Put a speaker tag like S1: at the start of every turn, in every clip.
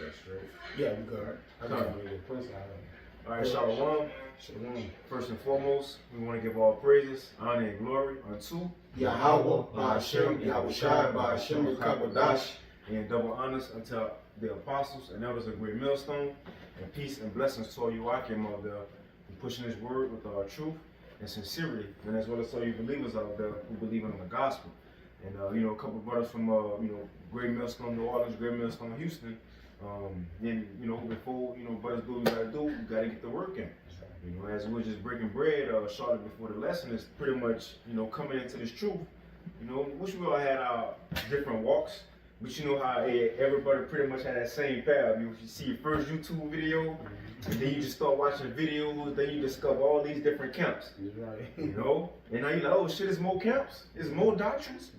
S1: that straight.
S2: Yeah, we good. I just want to get Prince out of it.
S1: All right, Shalom.
S2: Shalom.
S1: First and foremost, we want to give all praises, honor, and glory unto
S2: Yahweh, Ba'ashem, Yahushai, Ba'ashem, Kakodash.
S1: and double honors unto the apostles and elders of Great Millstone, and peace and blessings to all you Akim out there who pushing this word with truth and sincerity, and as well as all you believers out there who believe in the gospel. And a couple of brothers from Great Millstone, New Orleans, Great Millstone, Houston. Then before brothers do what you gotta do, you gotta get the work in. As we're just breaking bread shortly before the lesson, is pretty much coming into this truth. Wish we all had our different walks, but you know how everybody pretty much had that same path. You see your first YouTube video, and then you just start watching videos, then you discover all these different camps.
S2: Right.
S1: And now you're like, oh shit, it's more camps, it's more doctrines.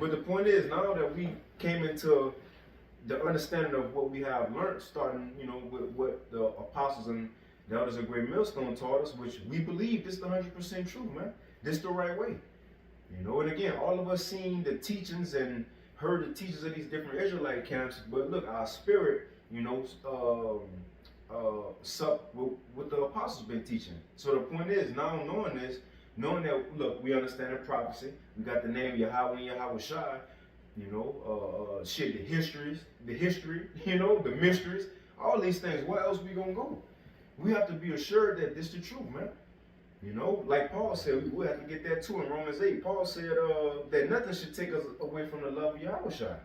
S1: But the point is, now that we came into the understanding of what we have learned, starting with what the apostles and the elders of Great Millstone taught us, which we believe this is the 100% truth, man. This is the right way. And again, all of us seen the teachings and heard the teachings of these different Israelite camps, but look, our spirit, sup with what the apostles been teaching. So the point is, now knowing this, knowing that, look, we understand the prophecy, we got the name Yahweh and Yahweh Shai, the history, the mysteries, all these things. Where else we gonna go? We have to be assured that this is the truth, man. Like Paul said, we have to get that too in Romans 8. Paul said that nothing should take us away from the love of Yahweh Shai.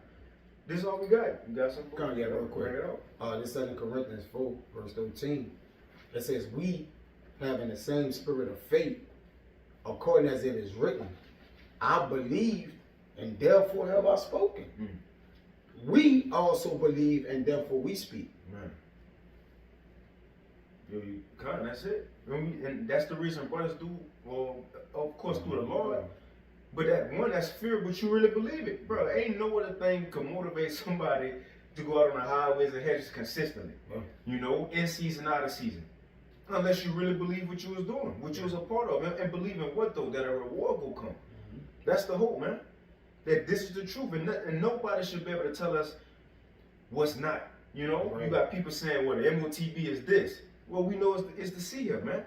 S1: This is all we got. You got something?
S2: Come on, yeah, real quick. This 2 Corinthians 4, verse 13. It says, we having the same spirit of faith, according as it is written, I believed and therefore have I spoken. We also believe and therefore we speak.
S1: Man. That's it. And that's the reason brothers do, well, of course, through the Lord. But that's fear, but you really believe it. Bro, ain't no other thing can motivate somebody to go out on the highways and hedges consistently. In season, out of season. Unless you really believe what you was doing, what you was a part of. And believe in what though? That a reward will come. That's the hope, man. That this is the truth. And nobody should be able to tell us what's not. You got people saying, well, the MOTB is this. Well, we know it's the seer, man.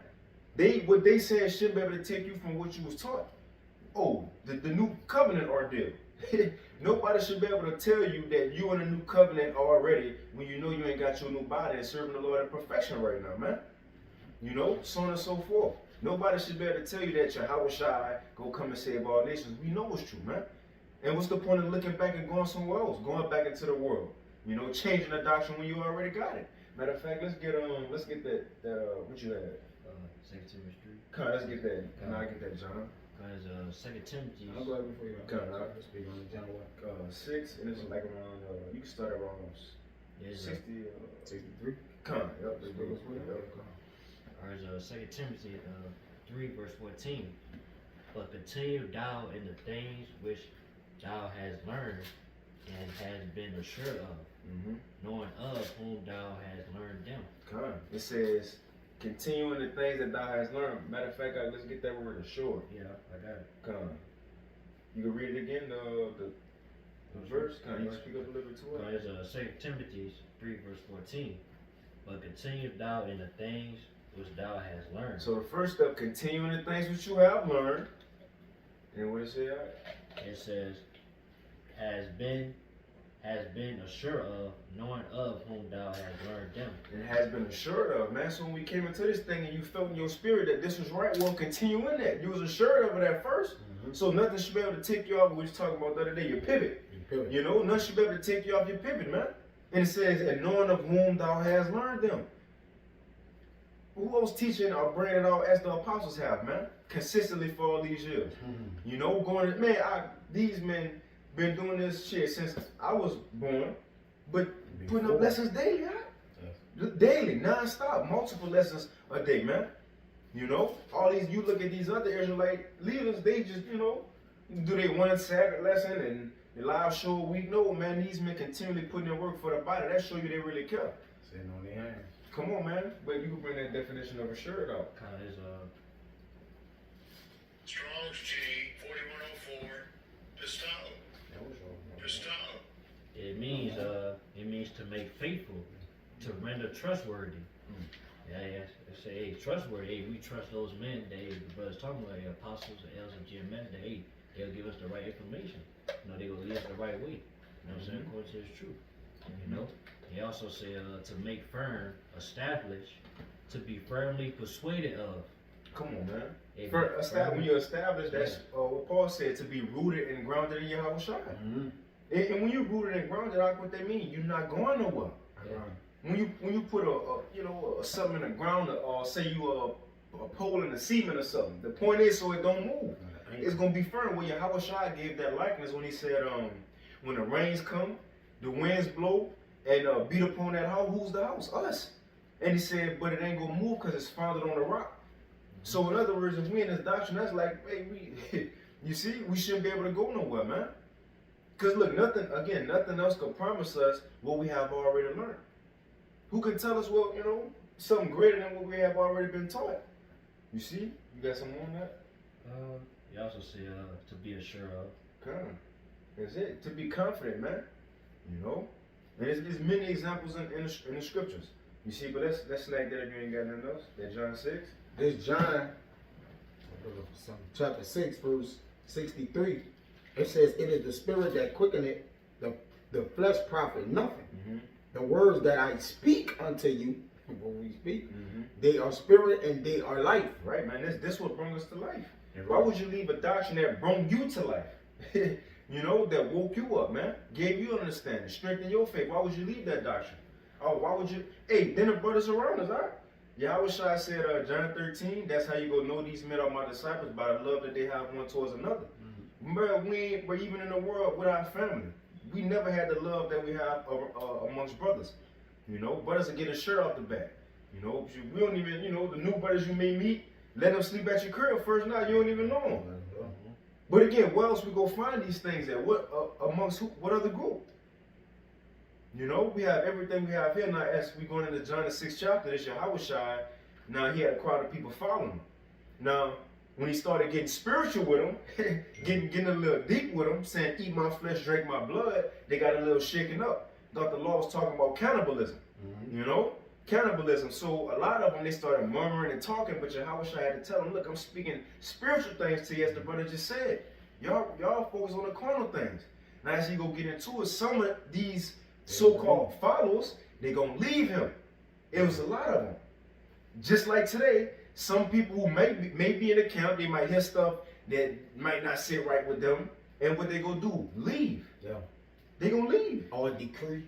S1: What they saying shouldn't be able to take you from what you was taught. Oh, the new covenant ordeal. Nobody should be able to tell you that you in a new covenant already when you know you ain't got your new body and serving the Lord in perfection right now, man. So on and so forth. Nobody should be able to tell you that Yahweh Shai go come and save all nations. We know it's true, man. And what's the point of looking back and going somewhere else, going back into the world? Changing the doctrine when you already got it. Matter of fact, let's get that what you had?
S3: 2 Timothy 3.
S1: Come on, let's get that. Can I get that, John?
S3: Because 2 Timothy.
S2: I'm glad before you.
S1: Come on,
S2: speak on the John
S1: 6, and it's like around. You can start around 60.
S2: 63.
S1: Come on, yep.
S3: Alright, 2 Timothy 3 verse 14. But continue thou in the things which thou hast learned and hast been assured of, knowing of whom thou hast learned them.
S1: Come. It says, continuing the things that thou hast learned. Matter of fact, let's get that word assured.
S3: Yeah, I got it.
S1: Come. You can read it again, the verse. Come, you can speak up a little bit to it.
S3: It's 2 Timothy 3 verse 14. But continue thou in the things which thou hast learned.
S1: So the first step, continuing the things which you have learned. And what it say?
S3: It says, has been assured of, knowing of whom thou hast learned them.
S1: It has been assured of, man. So when we came into this thing and you felt in your spirit that this was right, well, continue in that. You was assured of it at first. So nothing should be able to take you off. We was talking about the other day, your pivot. Nothing should be able to take you off your pivot, man. And it says, and knowing of whom thou hast learned them. Who else teaching or bringing it out as the apostles have, man? Consistently for all these years. These men been doing this shit since I was born, but putting up lessons daily, daily, non-stop, multiple lessons a day, man. All these, you look at these other Israelite leaders, they just, do they one Sabbath lesson and the live show a week? No, man, these men continually putting in work for the body. That show you they really care.
S2: Sitting on their hands.
S1: Come on, man. But you can bring that definition of assured out.
S4: Strong's G 4104 Pistol. Pistol.
S3: It means It means to make faithful, to render trustworthy. Yeah, they say, hey, trustworthy. Hey, we trust those men that the brothers talking about, the apostles, the elders, and men. That hey, they'll give us the right information. You know, they will lead us the right way. You know what I'm saying? According to His truth. You know. He also said to make firm, establish, to be firmly persuaded of.
S1: Come on, man.
S3: Amen.
S1: When you establish, that's what Paul said, to be rooted and grounded in Yahweh Shai. And when you're rooted and grounded, like what that means, you're not going nowhere.
S3: Yeah.
S1: When you put something in the ground, or say you a pole in the cement or something, the point is so it don't move. It's gonna be firm. Well, Yahweh Shai gave that likeness when he said, when the rains come, the winds blow, and beat upon that house. Who's the house? Us. And he said, but it ain't gonna move because it's founded on the rock. So in other words, if we in this doctrine, that's like, hey, you see, we shouldn't be able to go nowhere, man. Because look, nothing else can promise us what we have already learned. Who can tell us, well, something greater than what we have already been taught? You see? You got some more on that?
S3: He also said to be assured of.
S1: Come. That's it. To be confident, man. And there's many examples in the scriptures. You see, but let's snag that if you ain't got nothing else. That John 6.
S2: This John, chapter 6, verse 63, it says, it is the spirit that quickeneth, the flesh profit nothing. The words that I speak unto you, when we speak, they are spirit and they are life.
S1: Right, man. This what brings us to life. Why would you leave a doctrine that brought you to life? That woke you up, man. Gave you understanding, strengthened your faith. Why would you leave that doctrine? Oh, why would you? Hey, then the brothers around us, huh? Yahweh Shai said, John 13, that's how you go know these men are my disciples, by the love that they have one towards another. Remember, we're even in the world with our family. We never had the love that we have amongst brothers. Brothers are getting a shirt off the back. We don't even, the new brothers you may meet, let them sleep at your crib first night, you don't even know them. But again, where else we go find these things at? What other group? We have everything we have here. Now, as we going into John the 6th chapter, it's Yahweh Shai. Now, he had a crowd of people following him. Now, when he started getting spiritual with them, getting a little deep with them, saying, eat my flesh, drink my blood, they got a little shaken up. Thought the law was talking about cannibalism. Cannibalism. So a lot of them, they started murmuring and talking, but Yahweh Shai had to tell them, look, I'm speaking spiritual things to you, as the brother just said. Y'all focus on the carnal things. Now, as he go get into it, some of these so-called followers, they gonna leave him. It was a lot of them. Just like today, some people who may be in the camp, they might hear stuff that might not sit right with them, and what they gonna do? Leave.
S2: Yeah.
S1: They gonna leave.
S2: Or decree.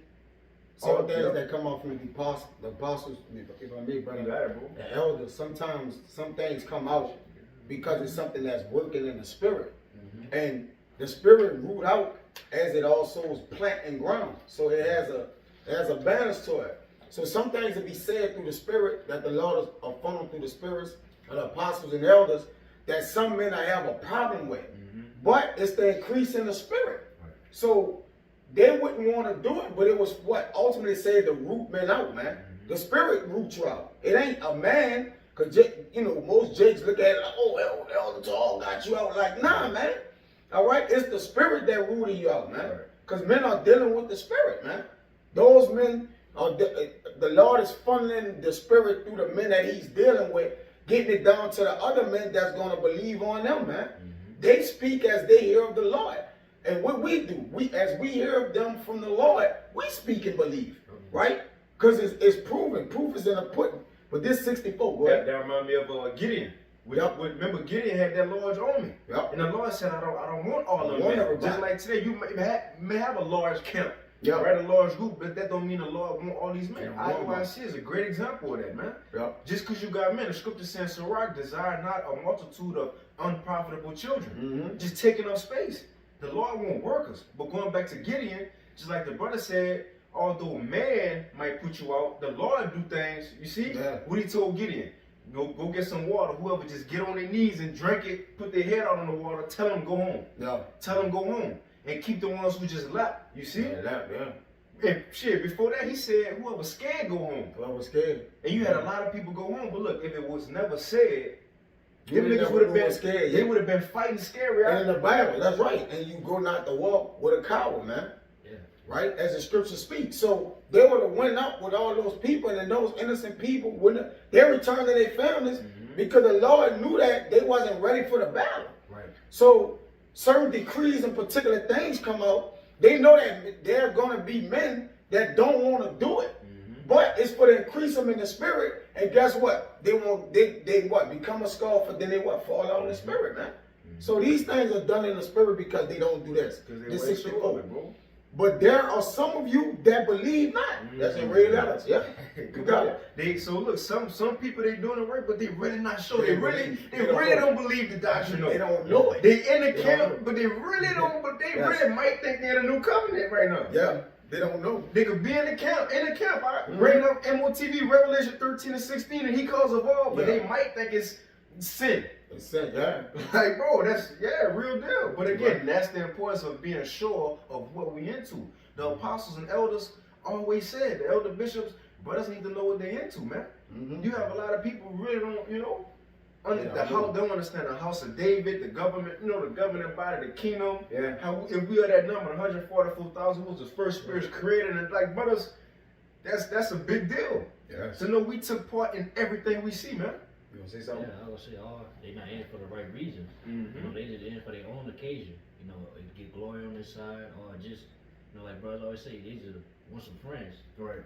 S2: Some things that come off from the apostles, if I may bring it up, the elders, sometimes some things come out because it's something that's working in the spirit. And the spirit root out as it also is plant and ground. So it has a balance to it. So some things will be said through the spirit that the Lord are funneled through the spirits of the apostles and elders that some men I have a problem with. But it's the increase in the spirit. So they wouldn't want to do it, but it was what ultimately said to root men out, man. The spirit roots you out. It ain't a man, because most jakes look at it like, oh, Elder Tall got you out. Like, nah, man. All right, it's the spirit that rooted you out, man. Because men are dealing with the spirit, man. Those men are the Lord is funneling the spirit through the men that He's dealing with, getting it down to the other men that's going to believe on them, man. They speak as they hear of the Lord. And what we do, as we hear of them from the Lord, we speak and believe, right? Because it's proven. Proof is in the pudding. But this 64,
S1: that reminds me of Gideon. Remember, Gideon had that large army. And the Lord said, I don't want all of them. Just like today, you may have a large camp, right? A large group, but that don't mean the Lord want all these men. IUIC is a great example of that, man. Just because you got men, the scripture says, Sirach, desire not a multitude of unprofitable children. Just taking up space. The Lord want workers. But going back to Gideon, just like the brother said, although man might put you out, the Lord do things. You see what He told Gideon? Go get some water. Whoever just get on their knees and drink it, put their head out on the water, tell them go home. Tell them go home. And keep the ones who just left. You see? And shit, before that, He said, whoever scared, go home.
S2: Whoever scared.
S1: And you had a lot of people go home. But look, if it was never said, them niggas would have been scared. They would have been fighting scary.
S2: And in the Bible, that's right. And you go not to walk with a coward, man. right? As the scripture speaks. So they would have went up with all those people, and those innocent people wouldn't. They returned to their families because the Lord knew that they wasn't ready for the battle.
S1: Right.
S2: So certain decrees and particular things come out. They know that there are going to be men that don't want to do it, but it's for to increase them in the spirit. And guess what? They won't. They what? Become a scoffer. Then they what? Fall out in the spirit, man. So these things are done in the spirit because they don't do this.
S1: Because
S2: This
S1: they
S2: 64.
S1: bro.
S2: But there are some of you that believe not. That's in reality. Yeah. You got it.
S1: So look, some people they doing the work, but they really not sure. They really
S2: don't
S1: don't believe the doctrine.
S2: They don't know it.
S1: They in the
S2: They don't
S1: camp,
S2: know.
S1: but they really don't. But they
S2: Yes.
S1: really might think they're in the new covenant right now.
S2: Yeah. They don't know.
S1: They could be in the camp. I bring up MOTV Revelation 13 and 16, and he calls of all, but
S2: Yeah.
S1: they might think it's sin.
S2: They said, yeah.
S1: Like, bro, that's real deal. But again, that's the importance of being sure of what we into. The apostles and elders always said, the elder bishops, brothers need to know what they're into, man. You have a lot of people who really don't, don't understand the house of David, the government, the governing body, the kingdom.
S2: Yeah.
S1: How if we are that number, 144,000 was the first spirits created, and like brothers, that's a big deal.
S2: Yes.
S1: To know we took part in everything we see, man.
S2: You want to say
S3: Yeah,
S2: something?
S3: I would say they not in it for the right reasons. They just in it for their own occasion. Get glory on this side, or just, like brothers always say, these are want some friends.
S2: Right.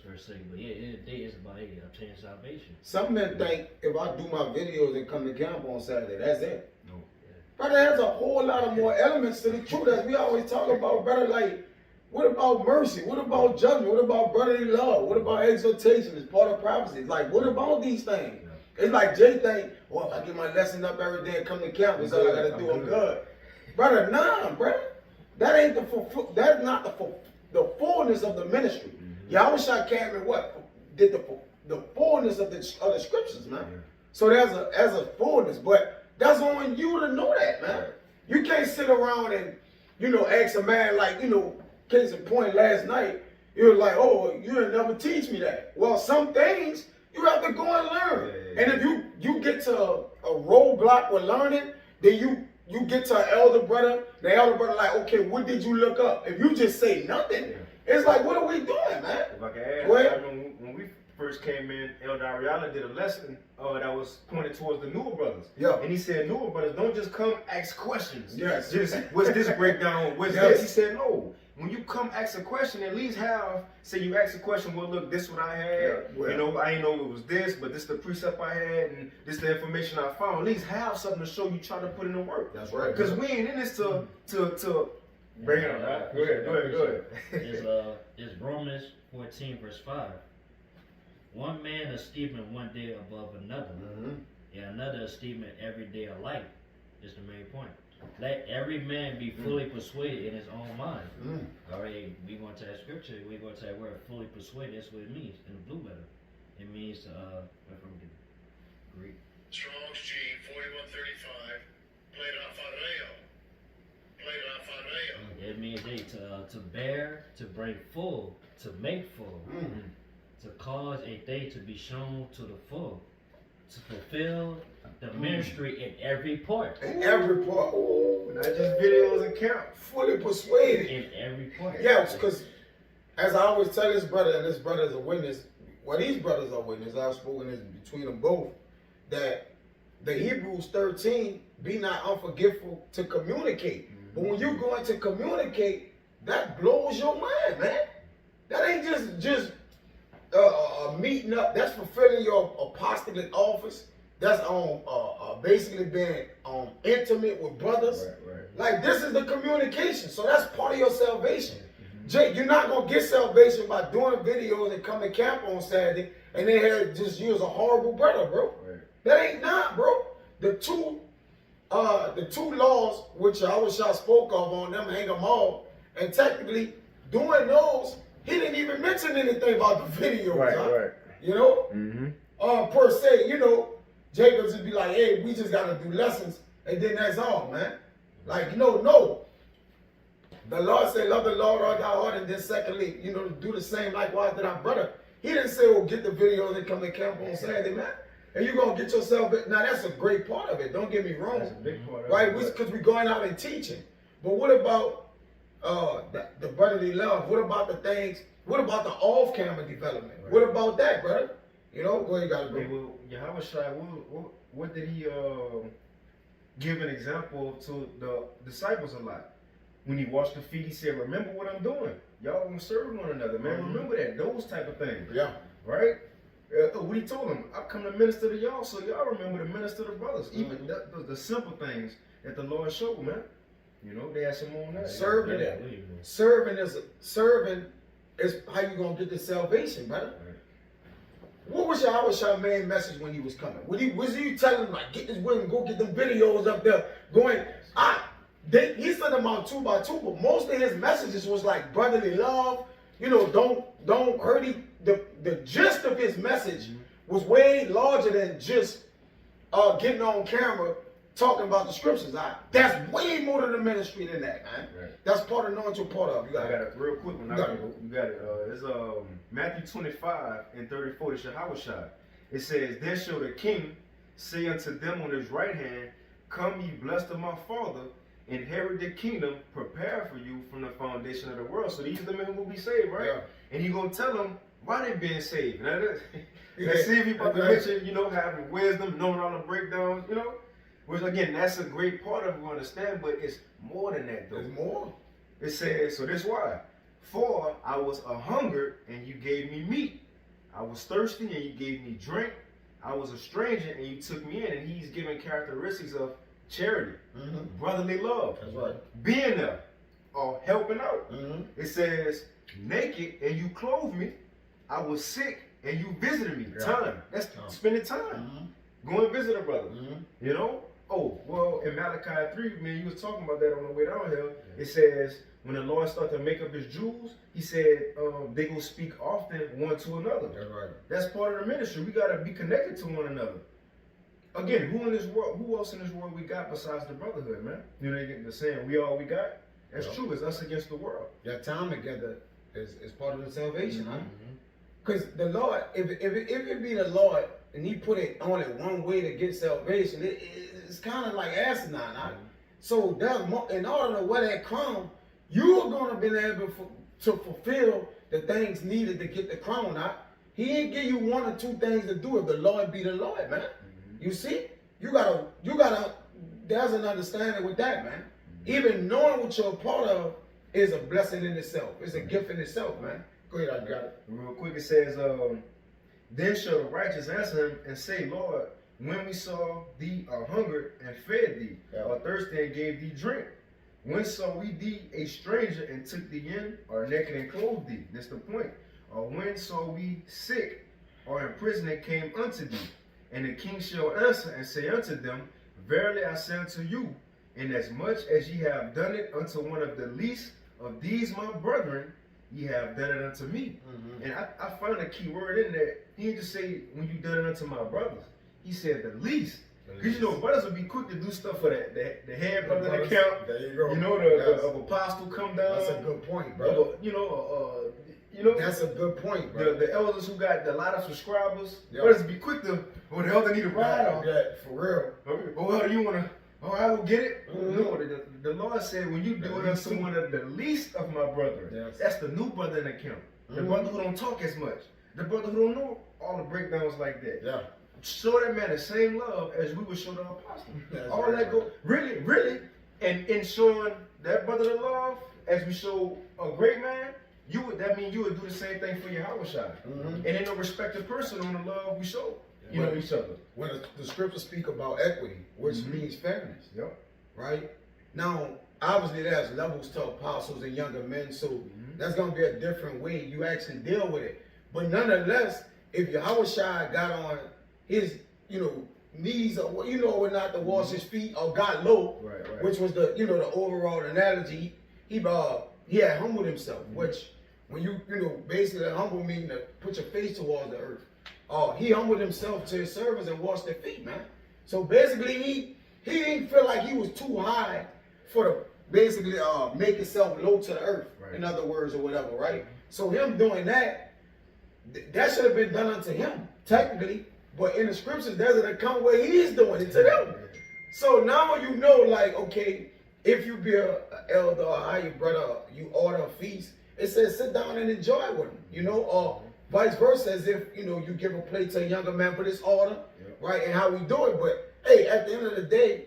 S3: First say, but yeah, in the day it's about obtaining salvation.
S2: Some men think if I do my videos and come to camp on Saturday, that's it.
S1: No.
S2: Brother, there's a whole lot of more elements to the truth as we always talk about, brother. Like, what about mercy? What about judgment? What about brotherly love? What about exhortation? It's part of prophecy. Like, what about these things? It's like Jay think, well, if I get my lesson up every day and come to camp, that's all I gotta do. I'm good. Brother, nah, brother. That ain't that's not the fullness of the ministry. Yahushua came and what? Did the fullness of the scriptures, man. So there's a fullness, but that's on you to know that, man. You can't sit around and, ask a man like, case in point last night, you were like, oh, you didn't never teach me that. Well, some things you have to go and learn. And if you get to a roadblock with learning, then you get to an elder brother, the elder brother like, okay, what did you look up? If you just say nothing, it's like, what are we doing, man?
S1: If I can add,
S2: Well,
S1: when we first came in, Elder Ariala did a lesson that was pointed towards the newer brothers.
S2: Yeah.
S1: And he said, newer brothers, don't just come ask questions.
S2: Yes.
S1: Just, what's this breakdown? What's
S2: Yes.
S1: this? He said, no. When you come ask a question, at least say you ask a question, well, look, this what I had.
S2: Yeah, well.
S1: I didn't know it was this, but this the precept I had, and this the information I found. At least have something to show you try to put in the work.
S2: That's right.
S1: Because we ain't in this to bring it on. Right? Go ahead.
S3: It's Romans 14 verse 5. One man esteeming one day above another, and another esteeming every day alike, is the main point. Let every man be fully persuaded in his own mind. All right, we going to that scripture. We going to that word fully persuaded. That's what it means in the blue letter. It means to Greek.
S4: Strong's G 4135. Pleidophoreo.
S3: It means to bear, to bring full, to make full, to cause a thing to be shown to the full, to fulfill the ministry in every part.
S2: In every part. Ooh,
S1: Not just videos and camp.
S2: fully persuaded.
S3: In every part.
S2: Yeah, because as I always tell this brother, and this brother is a witness, these brothers are witnesses, I've spoken this between them both, that the Hebrews 13, be not unforgiveful to communicate. But when you go into communicate, that blows your mind, man. That ain't just meeting up. That's fulfilling your apostolic office. That's basically being intimate with brothers.
S1: Right.
S2: Like, this is the communication. So that's part of your salvation. Jake, you're not going to get salvation by doing videos and coming to camp on Saturday and then just use a horrible brother, bro.
S1: Right.
S2: That ain't not, bro. The two laws which Yahushua spoke of on them, hang them all, and technically doing those, he didn't even mention anything about the videos.
S1: Right.
S2: You know? Per se, Jacob just be like, hey, we just gotta do lessons, and then that's all, man. Like, no. The Lord said, love the Lord all thy heart, and then secondly, do the same likewise to thy brother. He didn't say, well, get the videos and come to camp on Saturday, man. And you're gonna get yourself, now that's a great part of it, don't get me wrong.
S1: That's a big part of
S2: Right?
S1: it.
S2: Because we're going out and teaching. But what about the brotherly love? What about the things? What about the off-camera development?
S1: Right.
S2: What about that, brother? You know, go ahead, you gotta
S1: Hey,
S2: go.
S1: well, Yahweh Shai, what did he give an example to the disciples a lot? When he washed the feet, he said, remember what I'm doing. Y'all gonna serve one another, man.
S2: Mhm.
S1: Remember that, those type of things.
S2: Yeah.
S1: Right? What he told them, I come to minister to y'all, so y'all remember to minister to brothers. Even
S2: Mhm.
S1: the simple things that the Lord showed, man. You know, they had some on that.
S2: Serving
S3: Yeah,
S2: it.
S3: we-
S2: Serving is how you gonna get the salvation, brother. What was your main message when he was coming? Was he telling them like, get this women, go get them videos up there, going? He sent them out 2 by 2, but most of his messages was like brotherly love. You know, don't hurt each. The gist of his message was way larger than just getting on camera talking about the scriptures. That's way more to the ministry than that, man.
S1: Right.
S2: That's part of knowing you're part of. You
S1: I
S2: got
S1: got
S2: it.
S1: it real quick one.
S2: You got it.
S1: You got it. It's Matthew 25 and 34. It's Yahweh Shai. It says, then shall the king say unto them on his right hand, come ye blessed of my father, inherit the kingdom prepared for you from the foundation of the world. So these are the men who will be saved, right?
S2: Yeah.
S1: And he gonna tell them why they being saved. Now,
S2: Yeah.
S1: let's see if he about to
S2: Okay.
S1: mention, you know, having wisdom, knowing all the breakdowns, you know. Which again, that's a great part of it, we understand, but it's more than that though.
S2: There's more.
S1: It says, so this why. For I was a hungered and you gave me meat. I was thirsty and you gave me drink. I was a stranger and you took me in. And he's giving characteristics of charity,
S2: Mm-hmm.
S1: brotherly love,
S2: That's right.
S1: being there, or helping out.
S2: Mm-hmm.
S1: It says, naked and you clothed me. I was sick and you visited me.
S2: Yeah.
S1: Time. That's
S2: Time.
S1: spending time.
S2: Mm-hmm.
S1: Go and visit a brother.
S2: Mm-hmm.
S1: You know? Oh, well, in Malachi 3, man, you was talking about that on the way down here. It says, when the Lord started to make up his jewels, he said they go speak often one to another.
S2: That's right.
S1: That's part of the ministry. We got to be connected to one another. Again, who else in this world we got besides the brotherhood, man? You know, they get the saying, we all we got? That's
S2: Yeah.
S1: true. It's us against the world.
S2: Your time together is part of the salvation, huh?
S3: Mhm.
S2: Because the Lord, if it be the Lord and He put it only one way to get salvation, it's kind of like asinine. Huh? So there's more, in order to wear that crown, you're gonna be able to fulfill the things needed to get the crown. Huh? He ain't give you 1 or 2 things to do if the Lord be the Lord, man. You see, you gotta. There's an understanding with that, man. Even knowing what you're a part of is a blessing in itself. It's a gift in itself, man. Go ahead, I got it.
S1: Real quick, it says, then shall the righteous answer him and say, Lord, when we saw thee hungered and fed thee,
S2: Yeah.
S1: or thirsty and gave thee drink, when saw we thee a stranger and took thee in, or naked and clothed thee? That's the point. Or when saw we sick or in prison and came unto thee? And the king shall answer and say unto them, verily I say unto you, inasmuch as ye have done it unto one of the least of these my brethren, ye have done it unto me.
S2: Mm-hmm.
S1: And I found a key word in there. He didn't just say, when you done it unto my brothers. He said the least. Because you know, brothers would be quick to do stuff for the head brother in the camp.
S2: There you go.
S1: You know, the apostle come down.
S2: That's a good point, bro.
S1: You know,
S2: That's a good point, bro.
S1: the elders who got a lot of subscribers.
S2: Yeah.
S1: Brothers be quick to, oh, the elder need a ride
S2: Yeah,
S1: on.
S2: for real.
S1: Okay, oh, well, you want to, oh, I will get it?
S2: Mhm.
S1: No, the Lord said, when you do it unto one of the least of my brethren,
S2: Yes.
S1: that's the new brother in the camp. The
S2: Mhm.
S1: brother who don't talk as much. The brother who don't know all the breakdowns like that.
S2: Yeah.
S1: Show that man the same love as we would show the apostle.
S2: That's
S1: all
S2: right,
S1: that
S2: bro.
S1: go, really, and in showing that brother the love, as we show a great man, that means you would do the same thing for your Yahweh Shai.
S2: Mhm.
S1: And ain't no respected person on the love we show,
S2: Yeah.
S1: each other.
S2: When the scriptures speak about equity, which
S1: Mhm.
S2: means fairness,
S1: Yep.
S2: right? Now, obviously, there's levels to apostles and younger men, so that's going to be a different way you actually deal with it. But nonetheless, if Yahweh Shai got on his, knees or not to wash his feet or got low,
S1: Right.
S2: which was the overall analogy, he had humbled himself, which when you basically humble meaning to put your face towards the earth. He humbled himself to his servants and washed their feet, man. So basically he didn't feel like he was too high for the basically make himself low to the earth,
S1: Right.
S2: in other words, or whatever, right? So him doing that, that should have been done unto him, technically. But in the scriptures, there's an account where he's doing it to them. So now you know, like, okay, if you be a elder or higher brother, you order a feast, it says sit down and enjoy with them, you know, or vice versa, as if, you know, you give a plate to a younger man for this order, right, and how we do it. But hey, at the end of the day,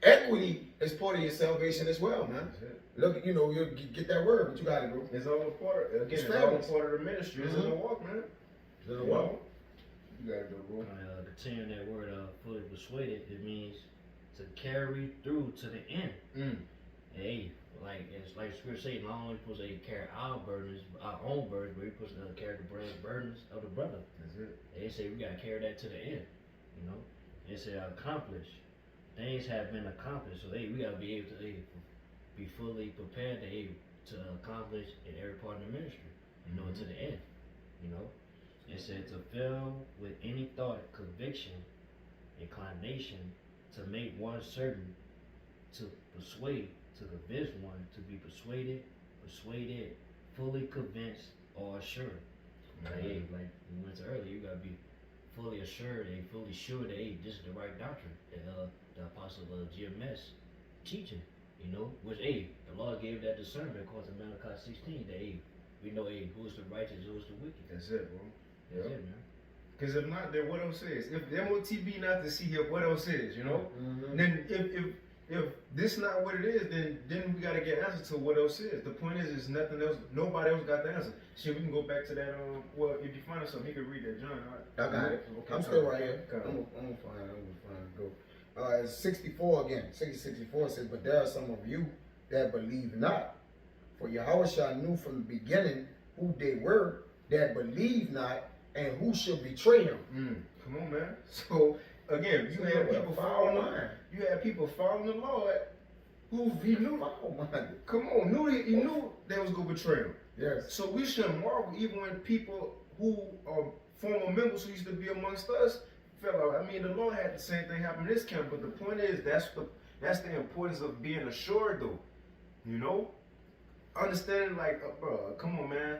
S2: equity is part of your salvation as well, man. Look, you know, you get that word, but you got it, bro.
S1: It's all a part of, again,
S2: It's
S1: it's all a
S2: fabulous.
S1: part of the ministry. It's in the walk, man.
S2: It's in the
S1: You
S2: walk.
S1: know? You gotta do, bro.
S3: Continuing that word, fully persuaded, it means to carry through to the end. Hey, like it's like Scripture say, not only supposed to carry our burdens, our own burdens, but we supposed to carry the burdens of the brother.
S1: That's it.
S3: They say we gotta carry that to the end. You know, they say accomplish. Things have been accomplished, so we gotta be able to be fully prepared to accomplish in every part of the ministry. You know, to the end. You know, it said to fill with any thought, conviction, inclination, to make one certain, to persuade, to convince one, to be persuaded, fully convinced or assured. Like we went to earlier, you gotta be fully assured and fully sure that this is the right doctrine that the apostle GMS teaching. You know, which the Lord gave that discernment according to Malachi 16 that we know who's the righteous, who's the wicked.
S1: That's it, bro.
S3: That's it, man.
S1: Because if not, then what else is? If the MOTB not to see here, what else is? You know. Then if this not what it is, then we gotta get answers to what else is. The point is nothing else. Nobody else got the answer. Shit, we can go back to that. Well, if you find us something, you can read that, John.
S2: I got it.
S1: Okay,
S2: I'm still right here.
S1: Come on.
S2: I'm gonna find it. Go. It's 64 again. 64 says, but there are some of you that believe not. For Yahushua knew from the beginning who they were that believe not and who should betray him.
S1: Come on, man. So again, you had people following the Lord who he knew. Come on, he knew they was gonna betray him.
S2: Yes.
S1: So we shouldn't marvel even when people who are former members who used to be amongst us fell out. I mean, the Lord had the same thing happen in this camp, but the point is that's the importance of being assured, though. You know, understanding like, come on, man.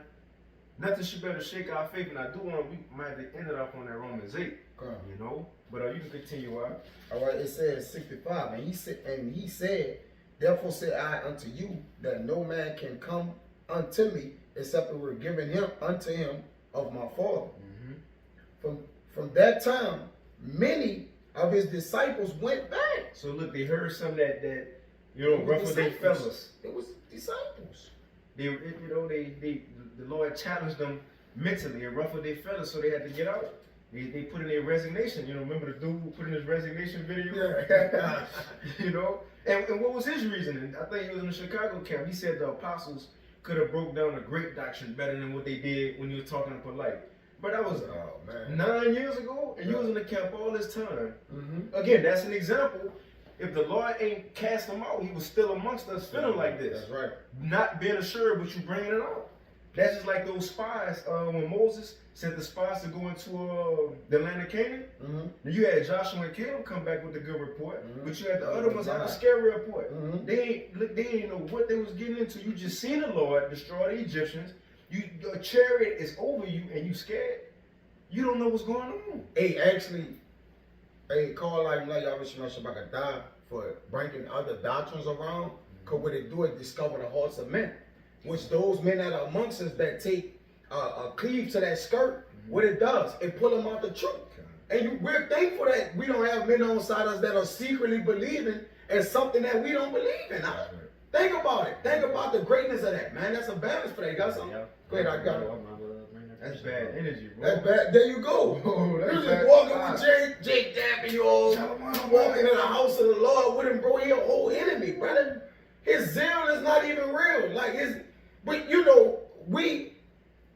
S1: Nothing should better shake our faith, and I do want we might have to end it off on that Romans 8. You know, but you can continue on.
S2: All right, it says 65, and he said, therefore say I unto you that no man can come unto me except it were given him unto him of my Father. From that time, many of his disciples went back.
S1: So look, they heard some that ruffled their feathers.
S2: It was disciples.
S1: The Lord challenged them mentally and ruffled their feathers, so they had to get out. They put in their resignation. Remember the dude who put in his resignation video? And what was his reasoning? I think he was in the Chicago camp. He said the apostles could have broke down the great doctrine better than what they did when he was talking to polite. But that was 9 years ago, and you was in the camp all this time. Again, that's an example. If the Lord ain't cast them out, he was still amongst us feeling like this.
S2: That's right.
S1: Not being assured, but you bringing it out. That's just like those spies when Moses sent the spies to go into the land of Canaan. You had Joshua and Caleb come back with a good report, but you had the other ones have a scary report. They ain't know what they was getting into. You just seen the Lord destroy the Egyptians. Your chariot is over you, and you scared. You don't know what's going on.
S2: Call like Yahushua Shabbat die for bringing other doctrines around. Because what it do is discover the hearts of men. Which those men that are amongst us that take a cleave to that skirt, what it does, it pull them out the truth. And we're thankful that we don't have men on side us that are secretly believing in something that we don't believe in. Think about it. Think about the greatness of that, man. That's a balance for that. You got something? Go ahead, I got it.
S1: That's bad energy, bro.
S2: That's bad. There you go. You just walking with Jake Dapping you all. Walking in the house of the Lord with him, bro. He a whole enemy, brother. His zeal is not even real. But we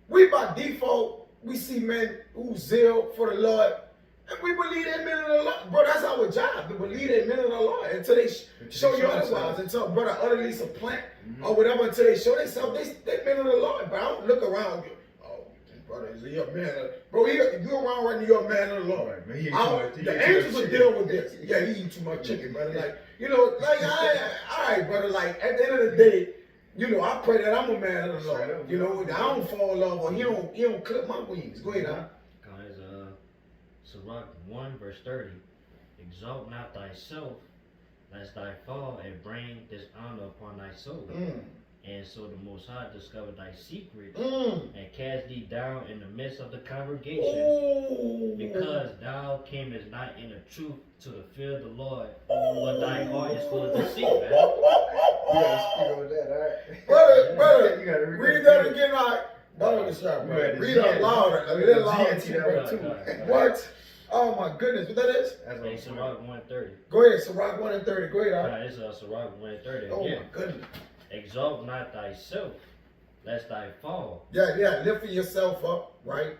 S2: by default, we see men who zeal for the Lord, and we believe they men of the Lord. Bro, that's our job, to believe they men of the Lord until they show you otherwise, until brother utterly supplant or whatever, until they show themselves, they men of the Lord. But I don't look around you. Brother, is he a man? Bro, you around right now, you're a man of the Lord. The angels will deal with this. Yeah, he eat too much chicken, brother. All right, brother. At the end of the day, I pray that I'm a man of the Lord. I don't fall in love, or he don't clip my wings. Go ahead, huh?
S3: Sirach 1 verse 30. Exalt not thyself lest thy fall and bring dishonor upon thy soul. And so the Most High discovered thy secret and cast thee down in the midst of the congregation, because thou camest not in the truth to the fear of the Lord, but thy heart is full of deceit, man.
S1: You gotta speak on that, alright?
S2: Brother,
S1: You gotta
S2: read that again, all right? Read it louder, a little louder. What? Oh my goodness, what that is?
S3: Hey, Sirach 130.
S2: Go ahead, Sirach 1 and 30. Go ahead, all right?
S3: It's Sirach 130
S2: Oh
S3: again.
S2: my goodness.
S3: Exalt not thyself, lest thy fall.
S2: Yeah, lifting yourself up, right?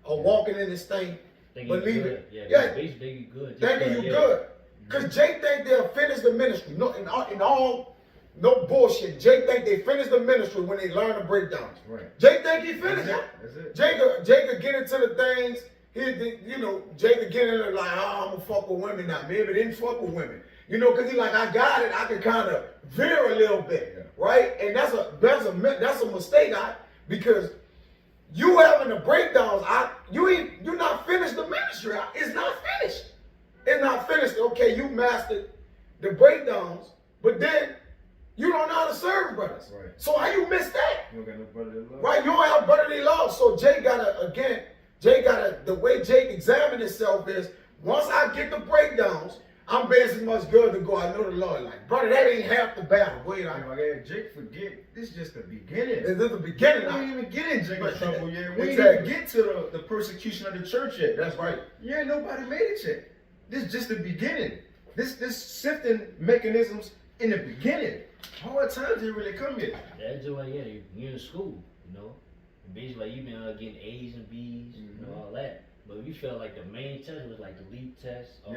S2: Or walking in this thing,
S3: Thinking you
S2: believe
S3: good.
S2: it.
S3: Yeah,
S2: Yeah.
S3: basically you good.
S2: Thinking you good. Because Jake think they'll finish the ministry. No, in all, no bullshit. Jake think they finish the ministry when they learn the breakdowns.
S1: Right.
S2: Jake think he finished it.
S1: That's it.
S2: Jake get into the things. Jake get into like, oh, I'm gonna fuck with women now. Maybe didn't fuck with women. Because he like, I got it. I can kind of veer a little bit, right? And that's a mistake, because you having the breakdowns. You're not finished the ministry. It's not finished. It's not finished. Okay, you mastered the breakdowns, but then you don't know how to serve brothers.
S1: Right.
S2: So how you miss that?
S1: You don't got no brotherly love.
S2: Right? You don't have brotherly love. So Jake gotta, the way Jake examined himself is, once I get the breakdowns, I'm basically much good to go. I know the Lord. Like, brother, that ain't half the battle. Wait,
S1: Jake, forget, this is just the beginning.
S2: Is this the beginning?
S1: We ain't even get in Jake's trouble yet. We ain't
S2: Exactly.
S1: even get to the persecution of the church yet.
S2: That's right.
S1: Yeah, nobody made it yet. This is just the beginning. This sifting mechanisms in the beginning. Hard times didn't really come yet.
S3: That's just like, you're in school, And basically, like, you've been getting A's and B's, all that. But if you felt like the main test was like the leap test or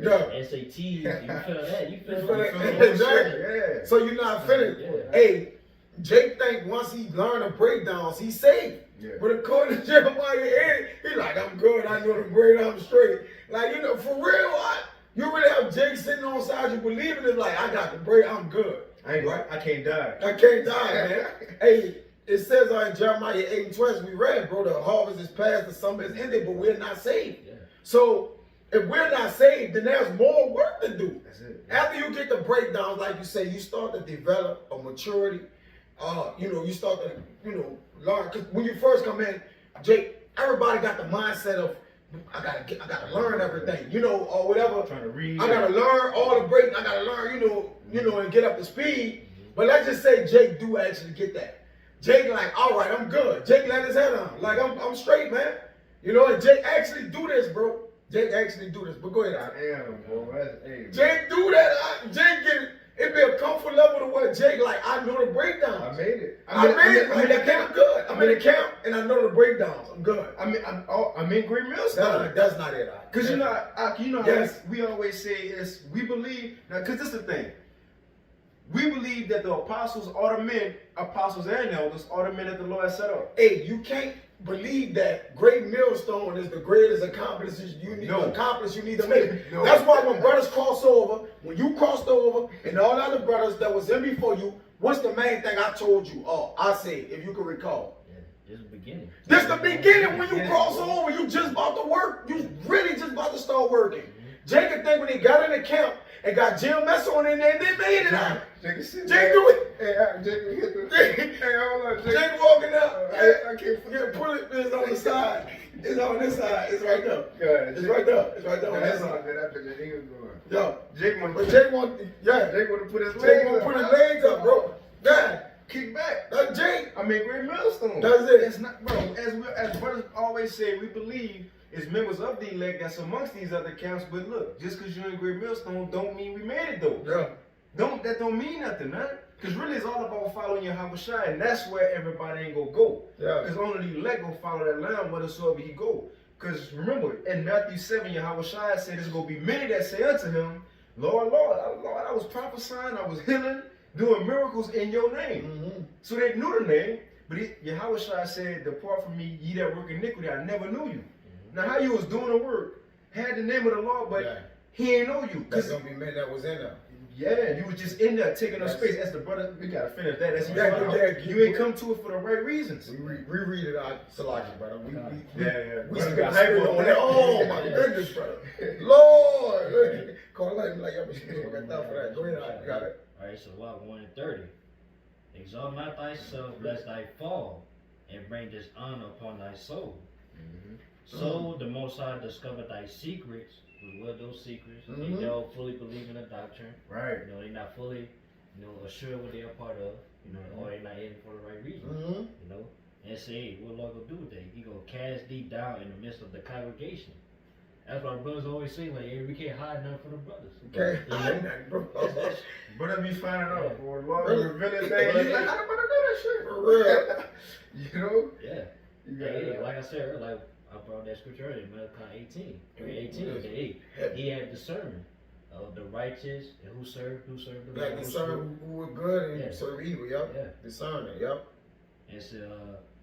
S3: SATs, you feel that. You feel like
S2: Exactly.
S1: Yeah.
S2: So you're not finished.
S3: Yeah.
S2: Hey, Jake think once he learned the breakdowns, he's safe.
S1: Yeah.
S2: But according to Jeremiah 8, he like, I'm good. I know the breakdown, I'm straight. Like, for real, you really have Jake sitting on side you believing it, like, I got the break, I'm good.
S1: I can't die.
S2: I can't die, man. Hey, it says in Jeremiah 8 and 12, we read, bro, the harvest is past, the summer is ended, but we're not saved.
S3: Yeah.
S2: So if we're not saved, then there's more work to do.
S1: That's it.
S2: After you get the breakdowns, like you say, you start to develop a maturity. You start to, learn. Because when you first come in, Jake, everybody got the mindset of, I gotta learn everything, or whatever.
S1: Trying to read.
S2: I gotta learn all the break. I gotta learn, and get up to speed. But let's just say Jake do actually get that. Jake like, all right, I'm good. Jake let his head on. Like, I'm straight, man. And Jake actually do this, bro. Jake actually do this. But go ahead.
S1: I am, bro. Hey,
S2: Jake do that. Jake get it. It be a comfort level to where Jake like, I know the breakdowns.
S1: I made it.
S2: I'm good. I'm in the camp and I know the breakdowns. I'm good.
S1: I'm in Great Millstone.
S2: That's not it.
S1: Because
S2: Yes.
S1: we always say is we believe now. Because this is the thing. We believe that the apostles are the men, apostles and elders, are the men that the Lord set up.
S2: Hey, you can't believe that Great Millstone is the greatest accomplishment you need to accomplish. You need to make.
S1: No.
S2: That's why when brothers cross over, when you crossed over, and all other brothers that was in before you, what's the main thing I told you? I said, if you can recall.
S3: This is the beginning.
S2: This the beginning when you cross over. You just about to work. You really just about to start working. Jacob think when he got in the camp and got Jim Mess on in there, they made it out. Jake do it.
S1: Hey, Jake, hit the. Hey, hold on, Jake.
S2: Jake walking up.
S1: I can't
S2: forget. Pull it. It's on the side. It's on this side. It's right there.
S1: Yeah,
S2: It's right there. It's right there. On that
S1: That's all
S2: side.
S1: that after the niggas going.
S2: Yo,
S1: Jake want
S2: but
S1: to
S2: Jake want. Yeah,
S1: Jake want to put his
S2: Jake
S1: legs
S2: want
S1: up.
S2: to put his legs up, bro. Yeah,
S1: Kick back.
S2: that's Jake.
S1: I mean, Great Millstone.
S2: That's it.
S1: It's not, bro. As brothers always say, we believe as members of the elect that's amongst these other camps. But look, just because you're in Great Millstone, don't mean we made it though.
S2: Yeah.
S1: That don't mean nothing, man. Because really, it's all about following your Yahushua, and that's where everybody ain't gonna go.
S2: Yeah.
S1: Because only the elect gonna follow that line whithersoever he go. Because remember, in Matthew 7, Yahushua said, "There's gonna be many that say unto him, Lord, Lord, I was prophesying, I was healing, doing miracles in your name."
S2: Mm-hmm.
S1: So they knew the name, but Yahushua said, "Depart from me, ye that work iniquity, I never knew you." Now, how you was doing the work, had the name of the Lord, but he ain't know you.
S2: That's gonna be men that was in there.
S1: Yeah, you was just in there taking up space. That's the brother. We gotta finish that. That's
S2: Yeah,
S1: you ain't come to it for the right reasons.
S2: We reread it out Salaki, brother.
S1: Yeah.
S2: We
S1: Brother
S2: spent
S1: got hyper on that.
S2: Oh my goodness, brother. Lord, look. Call like I'm got that for that. Go ahead, I got it.
S3: Alright, so what? 1 and 30. Exalt not thyself, lest thy fall, and bring dishonor upon thy soul. So the Most High discovered thy secrets. What are those secrets? They don't fully believe in the doctrine.
S1: Right.
S3: You know, they're not fully, assured what they're a part of. You know, or they're not in it for the right reason. You know, and say, hey, what Lord gonna do with that? He gonna cast thee down in the midst of the congregation. That's why brothers always say, like, hey, we can't hide nothing from the brothers.
S2: Okay,
S1: Brother be finding out, boy. Lord
S2: Brother-
S1: revealing things. You like, how the brother do that shit?
S2: For real.
S1: You know?
S3: Yeah.
S1: You got
S3: Hey, like I said earlier, like I brought that scripture earlier, Malachi 18. 18. Okay, he had discernment of the righteous and who served the
S2: Like
S3: Lord.
S2: discern who was good and
S3: Yeah.
S2: serve evil, yup.
S3: Yeah.
S2: Discernment, yup.
S3: And so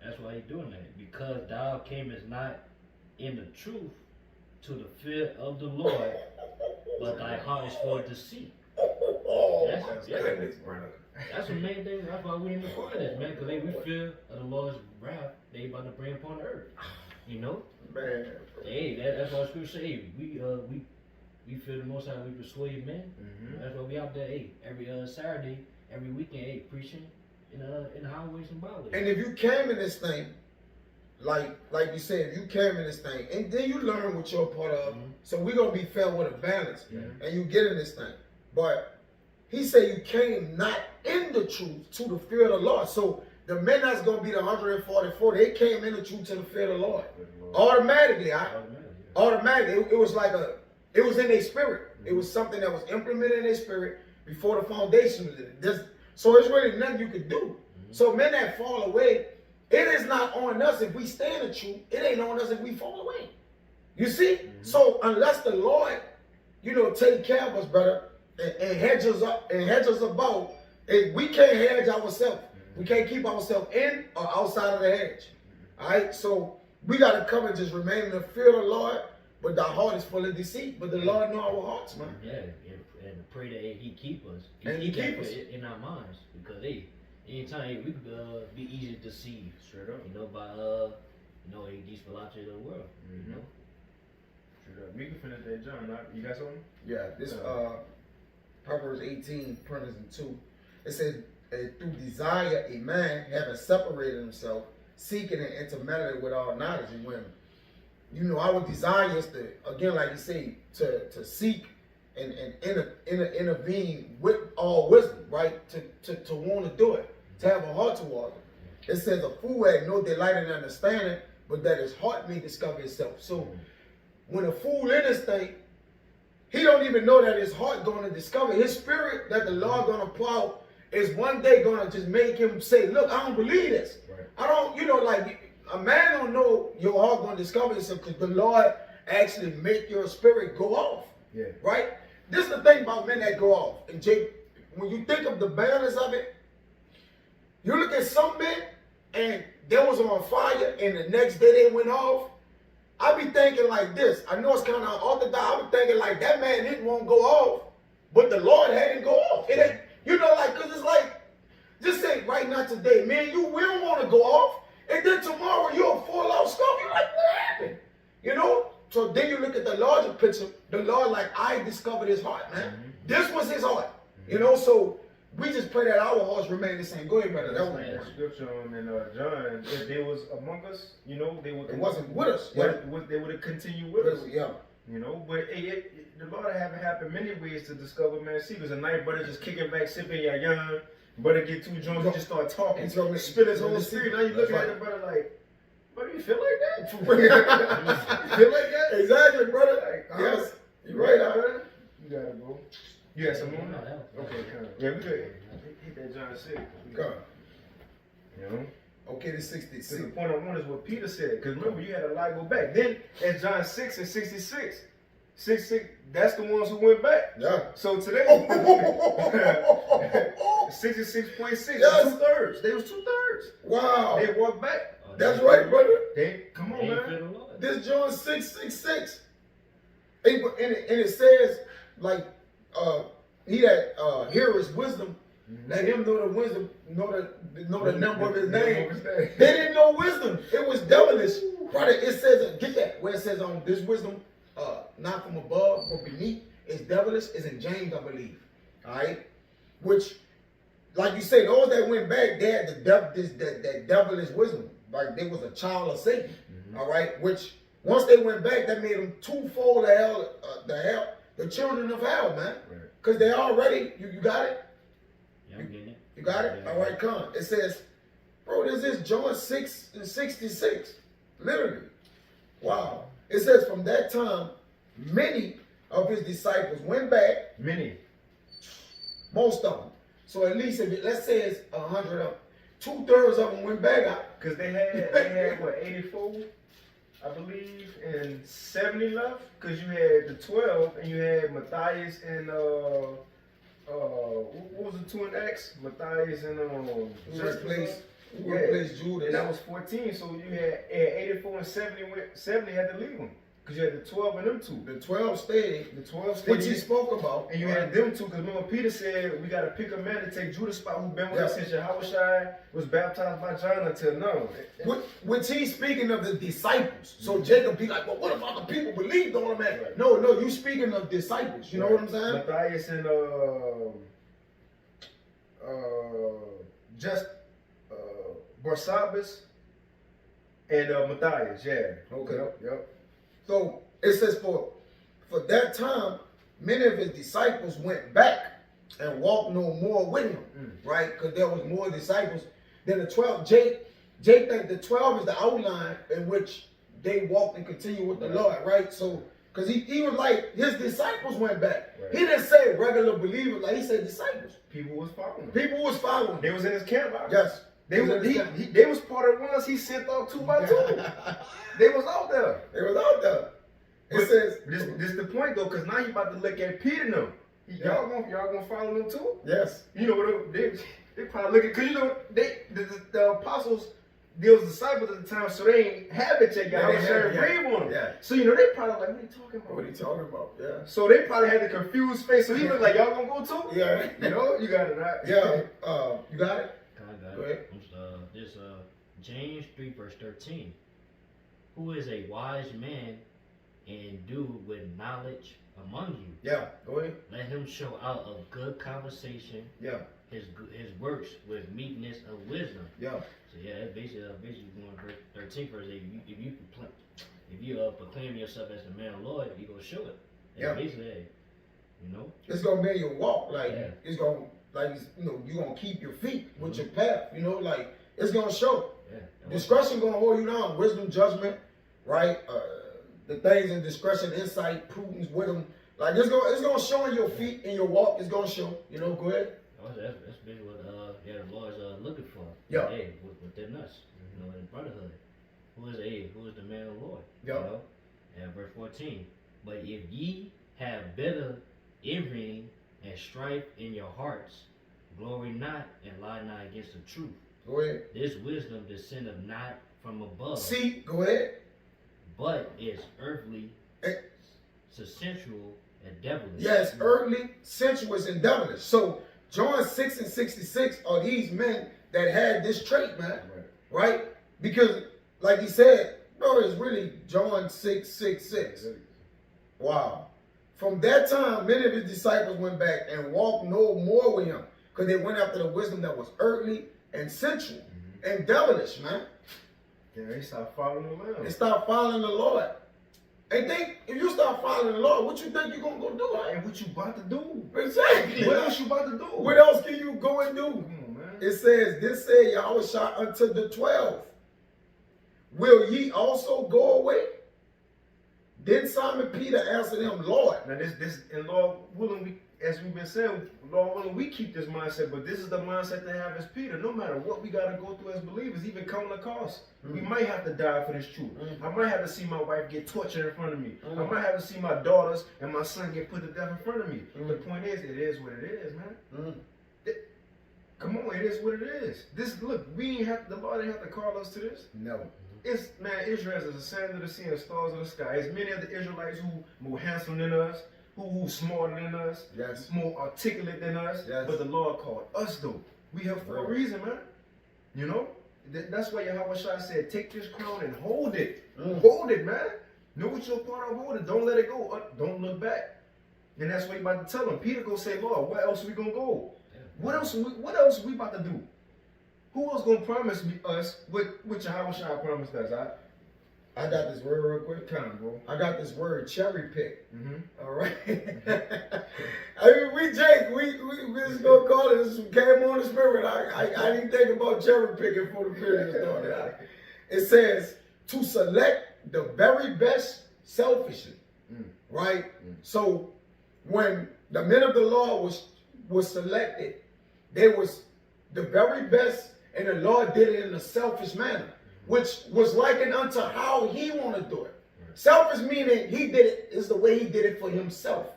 S3: that's why he's doing that. Because thou camest not in the truth to the fear of the Lord, but thy heart is full of deceit.
S2: Oh,
S3: That's-
S2: my
S3: yeah.
S2: goodness, brother.
S3: That's the main thing. That's why we in the part of this, man. Because we fear of the Lord's wrath they about to bring upon the earth. You know?
S2: Man.
S3: Hey, that's why scripture say, hey, we fear the Most High, we persuade men. That's why we out there, hey, every Saturday, every weekend, hey, preaching in the highways and byways.
S2: And if you came in this thing, like you said, if you came in this thing, and then you learn what you're a part of, so we're gonna be fair with a balance, and you get in this thing. But he said you came not in the truth to the fear of the Lord. So the men that's gonna be the 144, they came in the truth to the fear of the Lord. Automatically, automatically. It was like it was in their spirit. It was something that was implemented in their spirit before the foundation was in. So it's really nothing you could do. So men that fall away, it is not on us if we stay in the truth. It ain't on us if we fall away. You see? So unless the Lord, take care of us, brother, and hedge us up and hedge us about, we can't hedge ourselves. We can't keep ourselves in or outside of the hedge. All right? So we got to come and just remain in the fear of the Lord, but the heart is full of deceit. But the Lord know our hearts, man.
S3: Yeah, and pray that he keep us.
S2: And he keep us.
S3: In our minds. Because, hey, anytime we could be easy to deceive.
S1: Straight up.
S3: By, these philosophies of the world. You know?
S1: Straight up. We can finish that, John. You got something?
S2: Yeah, this Proverbs 18, parentheses 2. It says, through desire a man having separated himself, seeking and intermarrying with all knowledge and women. Our desire is to, again, like you say, to seek and intervene with all wisdom, right? To want to do it, to have a heart toward it. It says a fool had no delight in understanding, but that his heart may discover itself. So when a fool in this thing, he don't even know that his heart going to discover. His spirit that the Lord going to pour out is one day going to just make him say, look, I don't believe this.
S1: Right.
S2: I don't, like a man don't know your heart going to discover itself because the Lord actually make your spirit go off.
S1: Yeah.
S2: Right? This is the thing about men that go off. And Jake, when you think of the balance of it, you look at some men and they was on fire and the next day they went off. I be thinking like this. I know it's kind of orthodox. I be thinking like that man didn't want to go off, but the Lord had him go off. It ain't, because it's like, just say right now today, man, you will want to go off, and then tomorrow you'll fall out scope. You're like, what happened? So then you look at the larger picture. The Lord, like, I discovered his heart, man. This was his heart. So we just pray that our hearts remain the same. Go ahead, brother. That was
S1: that scripture in John. If they was among us, they would.
S2: It wasn't with us.
S1: They would have continued with us.
S2: Yeah.
S1: But the Lord have it happen many ways to discover man's secrets. A night brother just kicking back, sipping your young. Brother get too drunk, he just start talking, spill his whole spirit. Now you looking at the brother like, brother, you feel like that? You feel like that?
S2: Exactly, brother.
S1: Like,
S2: yes, you're right,
S1: brother. You gotta go. You got some more?
S3: No,
S1: Okay, come on. Yeah, we could hit that John 6.
S2: Come. Okay, the 66.
S1: The point I want is what Peter said. Because remember, you had a lot go back. Then at John 6 and 66, 66, that's the ones who went back.
S2: Yeah.
S1: So today, 66.6,
S2: Yes.
S1: 2/3. They was 2/3.
S2: Wow.
S1: They walked back.
S2: That's right, brother.
S1: Come on, man.
S2: This John 6:66. And it says, like, heareth wisdom, let him know the wisdom, know the number of his name.
S1: They
S2: They didn't know wisdom. It was devilish. Right? It says, get that, where it says this wisdom, not from above but beneath, is devilish, is in James, I believe. Alright? Which, like you say, those that went back, they had that devilish wisdom. Like they was a child of Satan. Alright? Which once they went back, that made them twofold the children of hell, man. Because they already, you got it?
S3: Yeah, I'm getting it.
S2: You got it?
S3: Yeah.
S2: All right, come. It says, bro, this is John 6 and 66. Literally. Wow. It says, from that time, many of his disciples went back.
S1: Many.
S2: Most of them. So at least, let's say it's 100 of them. 2/3 of them went back.
S1: Because they had what, 84, I believe, and 70 left? Because you had the 12, and you had Matthias and, what was the 2 and X? Matthias and,
S2: Who
S1: Justus.
S2: replaced Judas?
S1: And that was 14, so you had 84 and 70 had to leave them. Because you had the 12 and them 2.
S2: The 12 stayed,
S1: The 12 stayed.
S2: which he spoke about.
S1: And you had them 2, because remember Peter said, we got to pick a man to take Judas' spot who been with us
S2: Yeah.
S1: since Yahushua was baptized by John until now.
S2: Which he's speaking of the disciples. So Jacob be like, well, what about the people believed on him? Man?
S1: Right.
S2: No, you speaking of disciples. You know what I'm saying?
S1: Matthias and Barsabbas and Matthias, yeah.
S2: Okay.
S1: Yep.
S2: So it says for that time, many of his disciples went back and walked no more with him, right? Because there was more disciples than the 12. Jake think the 12 is the outline in which they walked and continue with the Lord, right? So, because he was like, his disciples went back.
S1: Right.
S2: He didn't say regular believers, like he said disciples.
S1: People was following him.
S2: People was following
S1: They
S2: him.
S1: was in his camp. Right?
S2: Yes.
S1: They was part of the ones he sent out 2 by 2. They was out there.
S2: They was out there. It
S1: But
S2: says,
S1: this the point though, because now you about to look at Peter now. Y'all gonna follow them too?
S2: yes.
S1: You know what they probably looking, because you know the apostles, they was disciples at the time, so they ain't have it yet.
S2: Yeah,
S1: Y'all
S2: they
S1: was
S2: haven't,
S1: sharing
S2: yeah.
S1: bread on them.
S2: Yeah.
S1: So you know they probably like, what are you talking about?
S2: What are you talking about? Yeah.
S1: So they probably had the confused face. So he looked like, y'all gonna go too?
S2: Yeah.
S1: You know, you got it right.
S2: Yeah. You got it?
S3: I got
S2: Go
S3: it.
S2: ahead.
S3: This James 3 verse 13. Who is a wise man and do with knowledge among you?
S2: Yeah. Go ahead.
S3: Let him show out of good conversation
S2: Yeah.
S3: his works with meekness of wisdom.
S2: Yeah.
S3: So yeah, that's basically going verse 13 verse 8. If you proclaim yourself as the man of the Lord, you gonna show it.
S2: Yeah.
S3: Basically, hey, you know.
S2: It's gonna make you walk like
S3: Yeah.
S2: it's gonna you're gonna keep your feet with your path. You know, like it's gonna show.
S3: Yeah.
S2: Discretion gonna hold you down. Wisdom, judgment, right? The things in discretion, insight, prudence, wisdom. Like it's gonna show in your feet, in your walk. It's gonna show. You know, go ahead.
S3: That's basically what the Lord's looking for.
S2: Yeah.
S3: Hey, within us, you know, in brotherhood. Who is the man of the Lord?
S2: Yeah.
S3: You know? And verse 14. But if ye have bitter envying and strife in your hearts, glory not and lie not against the truth.
S2: Go ahead.
S3: This wisdom descendeth not from above,
S2: See, go ahead.
S3: but is earthly,
S2: Eh.
S3: sensual, and devilish.
S2: Yes, earthly, sensuous, and devilish. So John 6 and 66 are these men that had this trait, man. Right? Because, like he said, bro, it's really John 6:66. Wow. From that time, many of his disciples went back and walked no more with him, because they went after the wisdom that was earthly and sensual and devilish, man.
S1: Yeah, they start following him
S2: They
S1: around.
S2: start following the Lord. And think, if you start following the Lord, what you think you're going to go do?
S1: And what you about to do?
S2: Exactly.
S1: What else you about to do?
S2: What else can you go and do?
S1: Come on, man.
S2: It says, this said Yahushua unto the 12. Will ye also go away? Then Simon Peter answered him, Lord.
S1: Now this, and Lord willing, we, as we've been saying, Lord willing, we keep this mindset, but this is the mindset to have as Peter. No matter what we got to go through as believers, even counting the cost. We might have to die for this truth. I might have to see my wife get tortured in front of me. I might have to see my daughters and my son get put to death in front of me. The point is, it is what it is, man. Come on, it is what it is. This, look, we ain't have, the Lord didn't have to call us to this.
S2: No.
S1: It's, man, Israel is the sand of the sea and the stars of the sky. There's many of the Israelites who more handsome than us, who's smarter than us,
S2: Yes.
S1: more articulate than us.
S2: Yes.
S1: But the Lord called us though. We have for a
S2: Right.
S1: reason, man. You know? That's why Yahweh Shai said, take this crown and hold it. Hold it, man. Know what you're part of, hold it. Don't let it go. Don't look back. And that's what he about to tell him. Peter go say, Lord, where else we gonna go? What else we about to do? Who else gonna promise us what Yahweh Shai promised us?
S2: I got this word real quick.
S1: Come on, bro.
S2: I got this word cherry pick.
S1: Mm-hmm.
S2: All right. I mean, we just gonna call it. This came on the spirit. I didn't think about cherry picking for the period started. It says to select the very best selfishly, right? So when the men of the Lord was selected, they was the very best, and the Lord did it in a selfish manner, which was likened unto how he want to do it. Selfish meaning he did it is the way he did it for himself,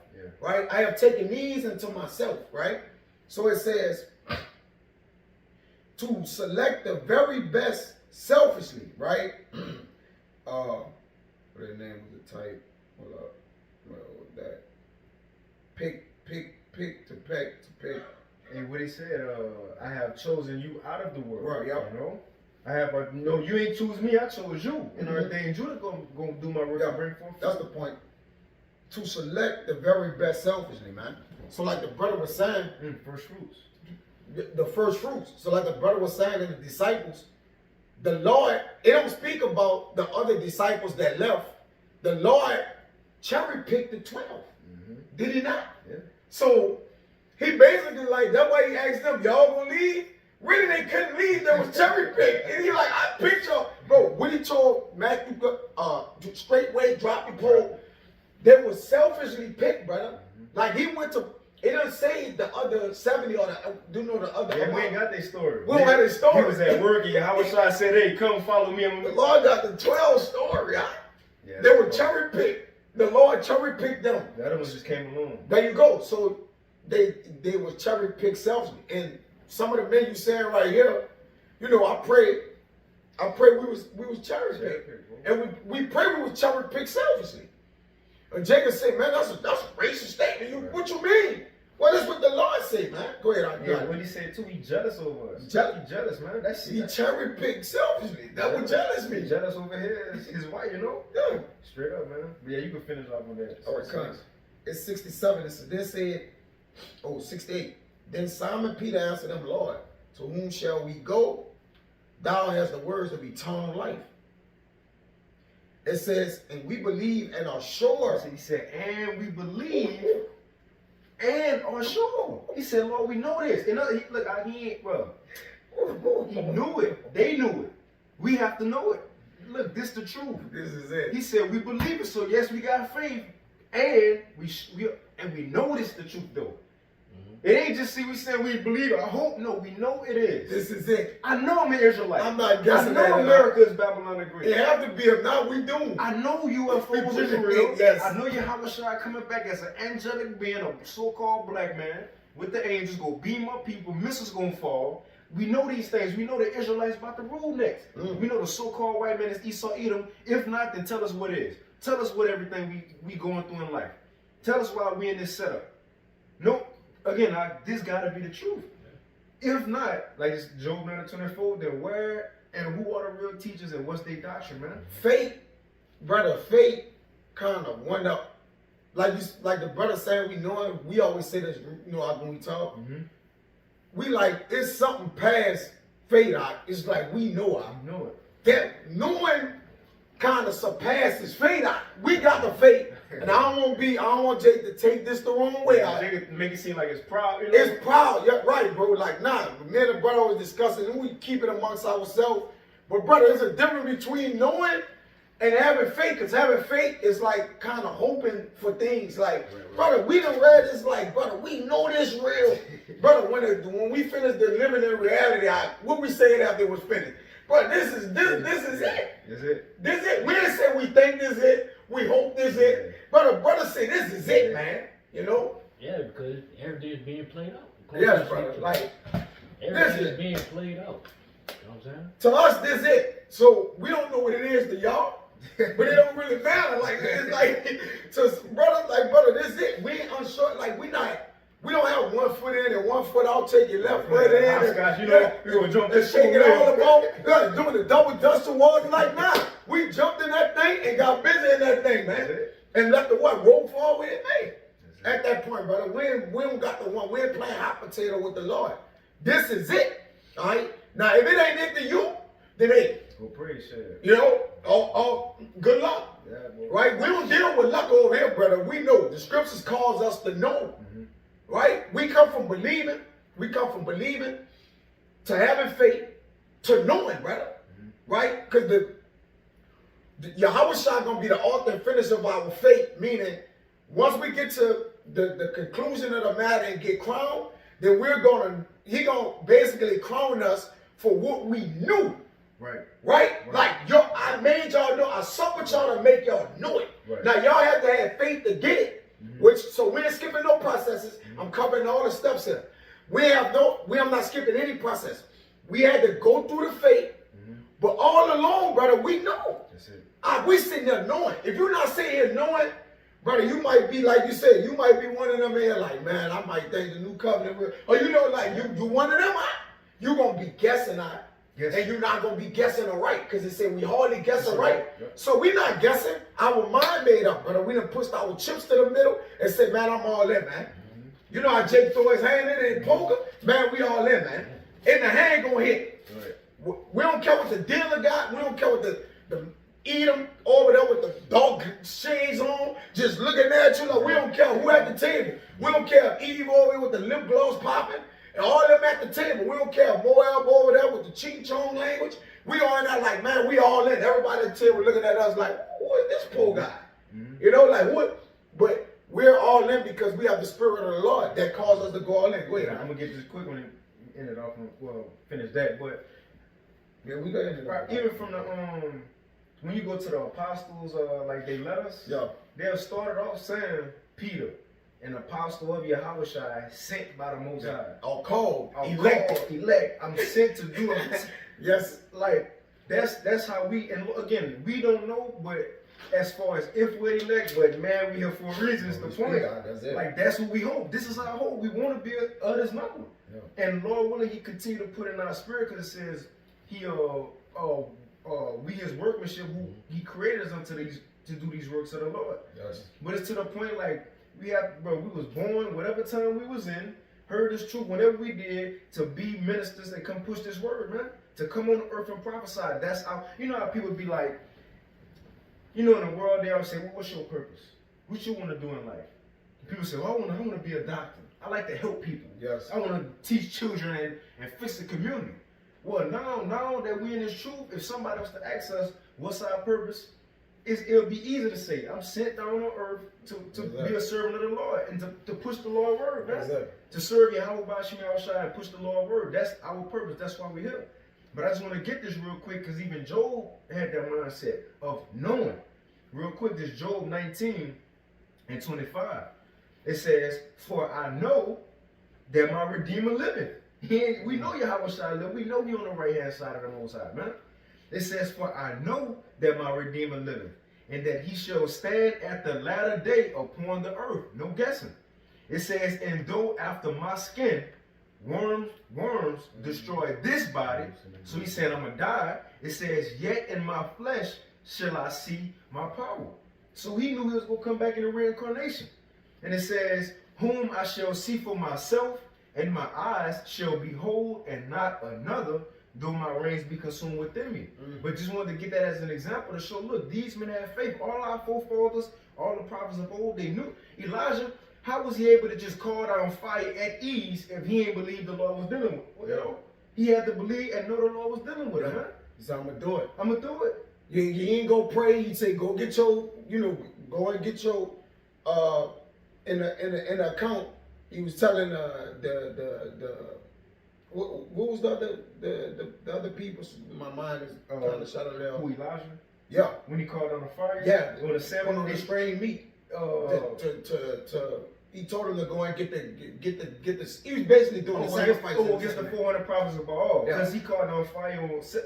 S2: right? I have taken these into myself, right? So it says to select the very best selfishly, right? What the name of the type? Hold up. Well, that pick to pick.
S1: And what he said, I have chosen you out of the world.
S2: Right, yeah.
S1: You know? I have no, you ain't choose me, I chose you. And everything you gonna do my work and bring forth.
S2: That's the point. To select the very best selfishly, man. So like the brother was saying,
S1: First fruits.
S2: the first fruits. So like the brother was saying in the disciples, the Lord, it don't speak about the other disciples that left. The Lord cherry picked the 12. Did he not?
S1: Yeah.
S2: So he basically like, that's why he asked them, y'all gonna leave? Really, they couldn't leave. There was cherry picked. And he like, I picked y'all. Bro, when he told Matthew, straightway, drop your pole, they was selfishly picked, brother. Like he went to, it doesn't say the other 70 or the, the other.
S1: Yeah, we ain't got their story.
S2: We don't have their story.
S1: He was at work and Yahweh Shai said, hey, come follow me.
S2: The Lord got the 12 story, right?
S1: Yeah,
S2: They were cherry picked. The Lord cherry picked them.
S1: The other ones just came along.
S2: There you go. So they was cherry picked selfishly. And some of the men you saying right here, I pray we was cherry picked. And we pray we was cherry picked selfishly. And Jacob said, man, that's a racist statement. What you mean? Well, that's what the Lord said, man. Go ahead,
S1: Yeah, what he said too, he jealous over us. He jealous, man. That's
S2: he cherry picked selfishly. That's what jealous means.
S1: Jealous over here is his wife,
S2: Yeah.
S1: Straight up, man. But yeah, you can finish off on that.
S2: All right, come. It's 67. Then said, 68. Then Simon Peter answered him, Lord, to whom shall we go? Thou hast the words of eternal life. It says, and we believe and are sure.
S1: So he said, and we believe and are sure. He said, Lord, we know this. And he ain't, bro. He knew it. They knew it. We have to know it. Look, this the truth.
S2: This is it.
S1: He said, we believe it. So yes, we got faith, and we know this the truth though. It ain't just we said we believe it. I hope no, we know it is.
S2: This is it.
S1: I know I'm an Israelite.
S2: I'm not guessing
S1: I know
S2: that.
S1: America is Babylon the Great.
S2: It have to be. If not, we do.
S1: I know UFOs
S2: We
S1: is
S2: believe
S1: real.
S2: it, yes.
S1: I know Yahweh Shai coming back as an angelic being, a so-called black man with the angels go beam up people, missiles gonna fall. We know these things. We know the Israelites about to rule next. We know the so-called white man is Esau Edom. If not, then tell us what it is. Tell us what everything we going through in life. Tell us why we in this setup. Nope. Again, this gotta be the truth. If not, like it's Job 9:24, then where and who are the real teachers and what's their doctrine, man?
S2: Faith, brother, faith kind of went up. Like the brother saying, we always say this, when we talk. We like, it's something past faith. It's like we know it.
S1: You know it.
S2: That knowing kind of surpasses faith. We got the faith. And I don't want Jake to take this the wrong way.
S1: Make it seem like it's proud.
S2: It's proud. Yeah, right, bro. Like, nah, me and the brother was discussing, and we keep it amongst ourselves. But brother, there's a difference between knowing and having faith. Because having faith is like kind of hoping for things. Like, brother, we done read this. Like, brother, we know this real. Brother, when we finish the living in reality, what we saying after it was finished? But this is it.
S1: This is it.
S2: This is it. We didn't say we think this is it. We hope this is it. Brother say this is it, man.
S3: Yeah, because everything is being played out.
S2: Yes, brother. Like,
S3: everything is being played out. You know what I'm saying?
S2: To us, this is it. So we don't know what it is to y'all. But it don't really matter. Like it's like to brother, this is it. We ain't unsure. Like we don't have 1 foot in and 1 foot out. Take your left foot in
S1: Hopscotch, you know, we gonna jump
S2: and
S1: this
S2: shake it
S1: pool
S2: all
S1: in.
S2: about. Like, doing the double dust awards like nah. We jumped in that thing and got busy in that thing, man. And let the what roll fall with it, man. At that point, brother, we don't got the one. We ain't playing hot potato with the Lord. This is it. All right. Now, if it ain't it to you, then hey,
S1: Well, praise shit.
S2: you know, good luck.
S1: Yeah, boy.
S2: Right? We don't deal with luck over here, brother. We know the scriptures calls us to know. Right? We come from believing. We come from believing to having faith to knowing, brother. Right? Because the Yahweh Shai gonna be the author and finisher of our faith, meaning once we get to the conclusion of the matter and get crowned, then he gonna basically crown us for what we knew.
S1: Right.
S2: Right? Like I made y'all know, I suffered y'all to make y'all know it.
S1: Right.
S2: Now y'all have to have faith to get it. So we ain't skipping no processes. I'm covering all the steps here. We are not skipping any process. We had to go through the faith, but all along, brother, we know.
S1: That's it.
S2: We sitting there knowing. If you're not sitting here knowing, brother, you might be like you said, you might be one of them here like, man, I might think the new covenant, or you know, like you one of them, you gonna be guessing,
S1: Yes.
S2: and you're not gonna be guessing all right, because it said we hardly guess all right.
S1: Yep.
S2: So we not guessing. Our mind made up, brother. We done pushed our chips to the middle and said, man, I'm all in, man. You know how Jake threw his hand in it in poker? Man, we all in, man. And the hand gonna hit.
S1: Right.
S2: We don't care what the dealer got. We don't care what the Edom over there with the dog shades on, just looking at you like we don't care who at the table. We don't care if Eve over here with the lip gloss popping and all them at the table. We don't care if Moab over there with the ching chong language. We all in that like, man, we all in. Everybody at the table looking at us like, who is this poor guy? You know, like what? But we're all in because we have the spirit of the Lord that calls us to go all in. Go ahead.
S1: I'm gonna get this quick one and end it off and finish that. But
S2: Yeah, we got into
S1: right, even from the when you go to the apostles, like they letters,
S2: Yeah.
S1: they'll start off saying Peter, an apostle of Yahweh Shai, sent by the Most High.
S2: Or called,
S1: I'm
S2: elected.
S1: called, elect. I'm sent to do it.
S2: Yes.
S1: Like that's how we. And again, we don't know, but as far as if we're elect, but man, we here for a reason. It's the point.
S2: That's it.
S1: Like that's what we hope. This is our hope. We want to be others number.
S2: Yeah.
S1: And Lord willing, He continue to put in our spirit because it says He we His workmanship who He created us unto these to do these works of the Lord.
S2: Yes.
S1: But it's to the point like we was born whatever time we was in, heard this truth whenever we did to be ministers and come push this word, man. To come on the earth and prophesy. That's how you know how people be like. You know, in the world, they always say, well, what's your purpose? What you want to do in life? People say, well, I want to be a doctor. I like to help people.
S2: Yes.
S1: I want to teach children and fix the community. Well, now that we're in this truth, if somebody was to ask us, what's our purpose? It'll be easy to say, I'm sent down on earth to be a servant of the Lord and to push the Lord's word. That's to serve Yahweh Bashim Yahushua and push the Lord's word. That's our purpose. That's why we're here. But I just want to get this real quick because even Job had that mindset of knowing. Real quick, this Job 19 and 25. It says, for I know that my Redeemer liveth. We know Yahweh shall live. We know He on the right hand side of the Most High, man. It says, for I know that my Redeemer liveth, and that He shall stand at the latter day upon the earth. No guessing. It says, and though after my skin worms destroy this body, so He said I'm going to die. It says, yet in my flesh shall I see my power. So He knew He was going to come back in the reincarnation. And it says, whom I shall see for myself, and my eyes shall behold, and not another, though my reins be consumed within me. But just wanted to get that as an example to show, look, these men have faith. All our forefathers, all the prophets of old, they knew. Elijah, how was he able to just call down fire at ease if he ain't believe the Lord was dealing with? Well, you know, he had to believe and know the Lord was dealing with him, huh?
S2: He said, I'm going to do it.
S1: I'm going to do it.
S2: He ain't go pray. He said, go get your, go and get your, in the account. He was telling what was the other people? My mind is kind of shut it down.
S1: Who, Elijah?
S2: Yeah.
S1: When he called on the fire?
S2: Yeah.
S1: Or the seven?
S2: On the strained meat. To He told him to go and get the. He was basically doing the sacrifice.
S1: Against the 400 prophets of Baal, because he caught on fire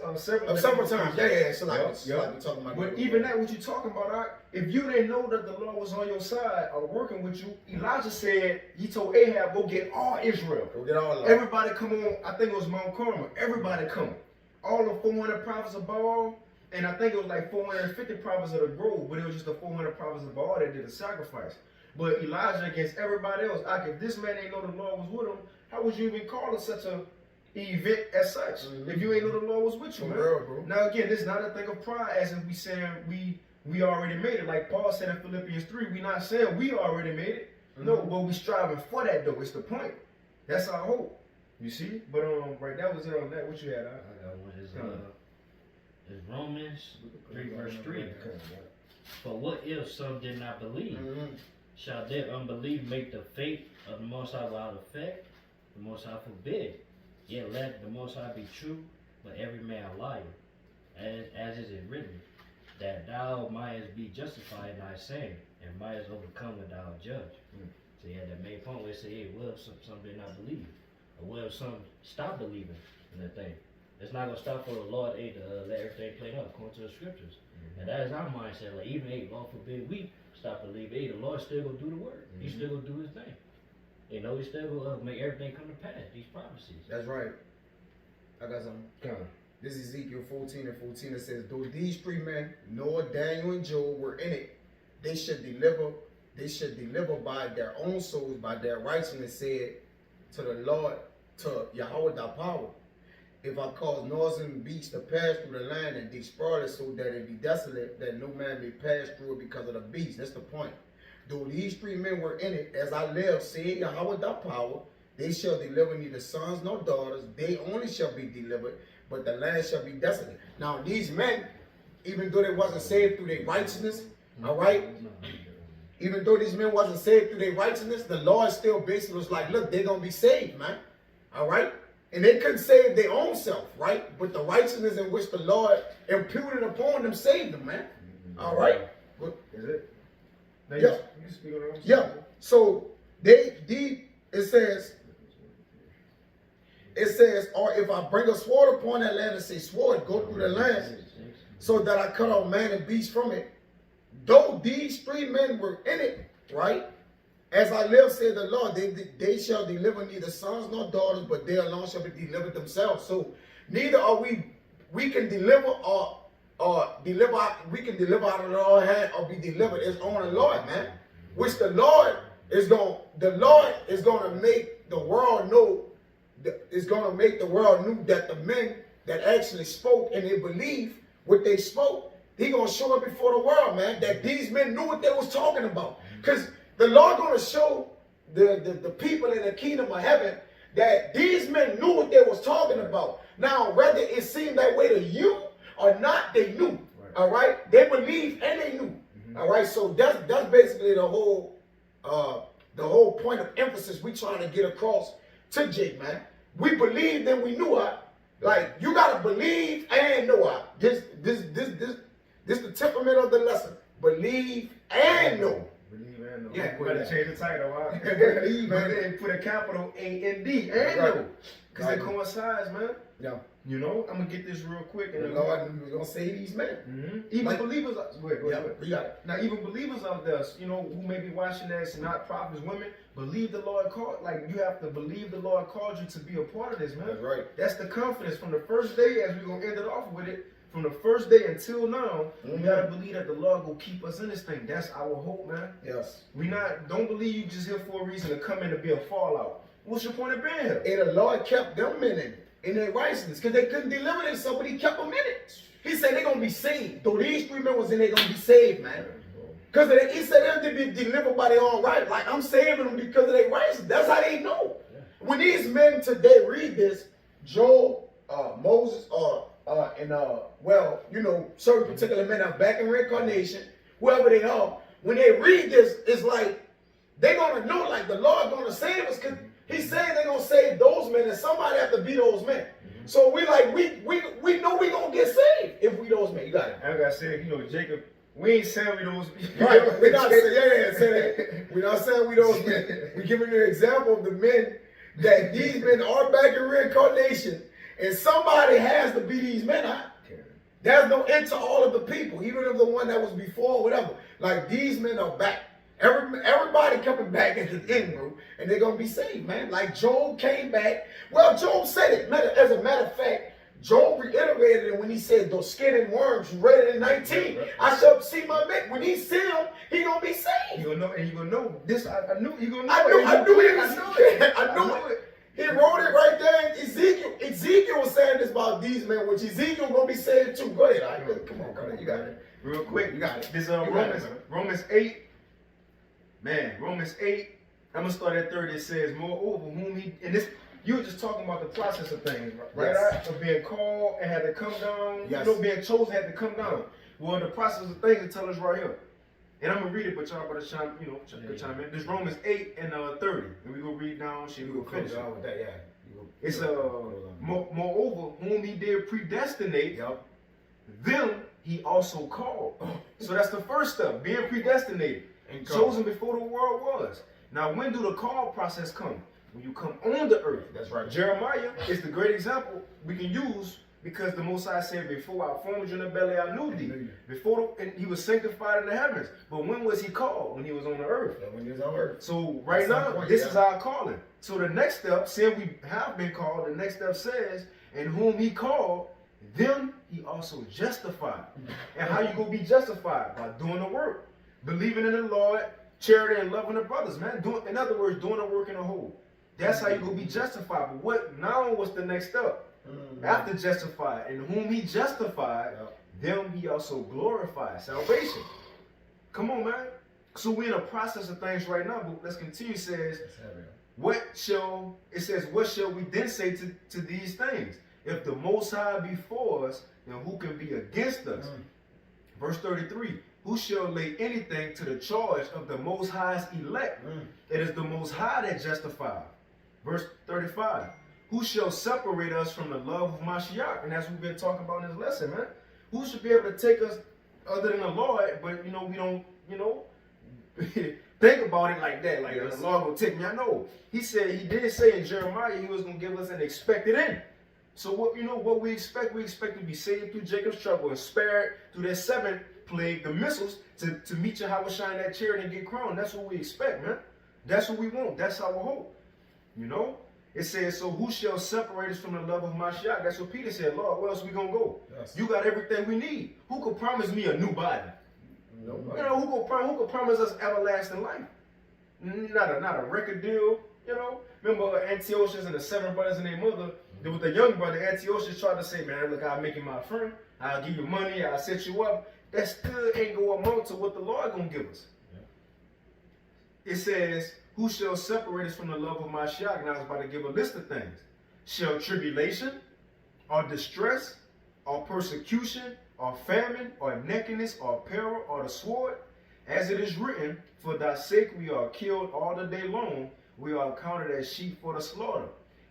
S1: on several
S2: times. Yeah. So like,
S1: yeah.
S2: we talking about.
S1: But even that, what you talking about, if you didn't know that the Lord was on your side or working with you, Elijah said, he told Ahab, go get all Israel.
S2: Go get all of them.
S1: Everybody come on. I think it was Mount Carmel. Everybody come. All the 400 prophets of Baal, and I think it was like 450 prophets of the grove, but it was just the 400 prophets of Baal that did the sacrifice. But Elijah against everybody else. If this man ain't know the Lord was with him, how would you even call it such a event as such? If you ain't know the Lord was with you, man.
S2: Bro.
S1: Now again, this is not a thing of pride, as if we saying we already made it. Like Paul said in Philippians 3, we not saying we already made it. No, but we striving for that though. It's the point. That's our hope. You see? But right, that was it on that. What you had?
S3: I got one. It's Romans 3 verse 3. But what if some did not believe? Shall their unbelief make the faith of the Most High without effect? The Most High forbid. Yet let the Most High be true, but every man a liar. As is it written, that thou mightest be justified in thy saying, and mightest overcome when thou art judged. So yeah, that main point where it say, hey, what if some did not believe? Or what if some stop believing in the thing? It's not going to stop for the Lord to let everything play out according to the scriptures. And that is our mindset. Like, even, hey, Lord forbid, we stop believing. Hey, the Lord still going to do the work. He's still going to do his thing. You know, he's still going to make everything come to pass, these prophecies.
S2: That's right. I got something.
S1: Come on.
S2: This is Ezekiel 14:14. It says, though these three men, Noah, Daniel, and Job, were in it, they should deliver by their own souls, by their righteousness, said to the Lord, to Yahweh thy power. If I cause northern beasts to pass through the land and despoil it so that it be desolate, that no man may pass through it because of the beasts. That's the point. Though these three men were in it, as I live, said Yahweh thy power, they shall deliver neither sons nor daughters. They only shall be delivered, but the land shall be desolate. Now these men, even though they wasn't saved through their righteousness, all right? Even though these men wasn't saved through their righteousness, the Lord still basically was like, look, they're going to be saved, man. All right? And they couldn't save their own self, right? But the righteousness in which the Lord imputed upon them saved them, man. All right?
S1: Is it? Now
S2: Yeah.
S1: You speak on it.
S2: Yeah. So it says, or if I bring a sword upon that land and say, sword, go through the land, so that I cut off man and beast from it. Though these three men were in it, right? As I live, said the Lord, they shall deliver neither sons nor daughters, but they alone shall be delivered themselves. So neither are we can deliver we can deliver out of the Lord's hand or be delivered. It's on the Lord, man. Which the Lord is going to make the world know, is going to make the world know that the men that actually spoke and they believe what they spoke, he going to show it before the world, man, that these men knew what they was talking about. Because the Lord going to show the people in the kingdom of heaven that these men knew what they was talking about. Now, whether it seemed that way to you or not, they knew. Right. All right? They believed and they knew. All right? So that's basically the whole point of emphasis we trying to get across to Jake, man. We believed and we knew it. Like, you got to believe and know it. This the temperament of the lesson. Believe and know.
S1: Believe and know.
S2: Yeah,
S1: you better change the title, right?
S2: Believe and
S1: then put a capital A-N-D. And know. Because it coincides, man.
S2: Yeah.
S1: You know, I'm going to get this real quick. And
S2: the Lord is going to save these men.
S1: Even
S2: like,
S1: believers, go ahead.
S2: You got it.
S1: Now, even believers out there, you know, who may be watching this, not prophets, women, believe the Lord called. Like, you have to believe the Lord called you to be a part of this, man.
S2: That's right.
S1: That's the confidence from the first day, as we're going to end it off with it. From the first day until now, we gotta believe that the Lord will keep us in this thing. That's our hope, man.
S2: Yes.
S1: Don't believe you just here for a reason to come in to be a fallout. What's your point of being here?
S2: And the Lord kept them men in their righteousness because they couldn't deliver themselves, but he kept them in it. He said they're gonna be saved. Though these three men was in, they're gonna be saved, man. Because he said they're to be delivered by their own right. Like, I'm saving them because of their righteousness. That's how they know. When these men today read this, Job, Moses, certain particular men are back in reincarnation, whoever they are, when they read this, it's like they're gonna know, like, the Lord gonna save us, because he's saying they're gonna save those men, and somebody have to be those men. So we know we gonna get saved if we those men. You got it.
S1: Like I said, you know, Jacob We ain't saying we those.
S2: Right, we're not saying, say that. We're not saying we don't. We're giving you an example of the men that these men are back in reincarnation, and somebody has to be these men out. There's no end to all of the people, even if the one that was before, whatever. Like these men are back. Everybody coming back at the end, bro, and they're gonna be saved, man. Like Job came back. Well, Job said it. As a matter of fact, Job reiterated it when he said, "Those skin and worms." You read it in 19. I shall see my mate. When he see him, he gonna be saved.
S1: You gonna know, and you gonna know this. I knew you gonna know.
S2: I knew it. I knew
S1: it.
S2: it. He wrote it right there in Ezekiel. Ezekiel was saying this about these men, which Ezekiel gonna be saying too. Go ahead. Come on, you got it.
S1: Real quick,
S2: You got it.
S1: This
S2: You got
S1: Romans 8. Man, Romans 8. I'm gonna start at 30. It says, "Moreover, whom he," and this, you were just talking about the process of things, right?
S2: Yes.
S1: Of being called and had to come down.
S2: Yes.
S1: You know, being chosen had to come down. Well, the process of things, it tell us right here. And I'm gonna read it, but y'all better chime, chime in. This Romans 8 and 30. And we go read down. We
S2: You
S1: go
S2: will
S1: finish
S2: finish
S1: it.
S2: on with that, yeah.
S1: It's moreover, whom he did predestinate,
S2: Yep.
S1: them he also called. So that's the first step, being predestinated,
S2: And
S1: chosen before the world was. Now, when do the call process come? When you come on the earth.
S2: That's right.
S1: Jeremiah is the great example we can use because the Most High said, "Before I formed you in the belly, I knew thee." And he was sanctified in the heavens. But when was he called? When he was on the earth.
S2: Yeah, when he was on earth.
S1: So right
S2: At some
S1: now,
S2: point,
S1: this
S2: yeah.
S1: is our calling. So the next step, saying we have been called, the next step says, "And whom he called, them he also justified." And how you gonna be justified? By doing the work, believing in the Lord, charity, and loving the brothers, man. In other words, doing the work in the whole. That's how you gonna be justified. But what now? What's the next step? After justified, and whom he justified, them he also glorified. Salvation. Come on, man. So we're in a process of things right now, but let's continue. It says, what shall we then say to these things? If the Most High be for us, then who can be against us? Verse 33, who shall lay anything to the charge of the Most High's elect? It is the Most High that justifies. Verse 35, who shall separate us from the love of Mashiach? And as we've been talking about in this lesson, man, who should be able to take us other than the Lord? But we don't, think about it like that. Like the Lord will take me. I know. He did say in Jeremiah he was gonna give us an expected end. So what we expect to be saved through Jacob's trouble and spared through that seventh plague, the missiles, to meet Yahweh shine that chariot and get crowned. That's what we expect, man. That's what we want. That's our hope. It says, so who shall separate us from the love of Mashiach? That's what Peter said. Lord, where else we gonna go? Yes. You got everything we need. Who could promise me a new body? Nobody. Who could promise us everlasting life? Not a record deal. Remember Antiochus and the 7 brothers and their mother. With the young brother, Antiochus tried to say, man, look, I'll make you my friend. I'll give you money. I'll set you up. That still ain't going to amount to what the Lord going to give us. Yeah. It says, who shall separate us from the love of Mashiach? And I was about to give a list of things. Shall tribulation, or distress, or persecution, or famine, or nakedness, or peril, or the sword? As it is written, for thy sake we are killed all the day long. We are counted as sheep for the slaughter.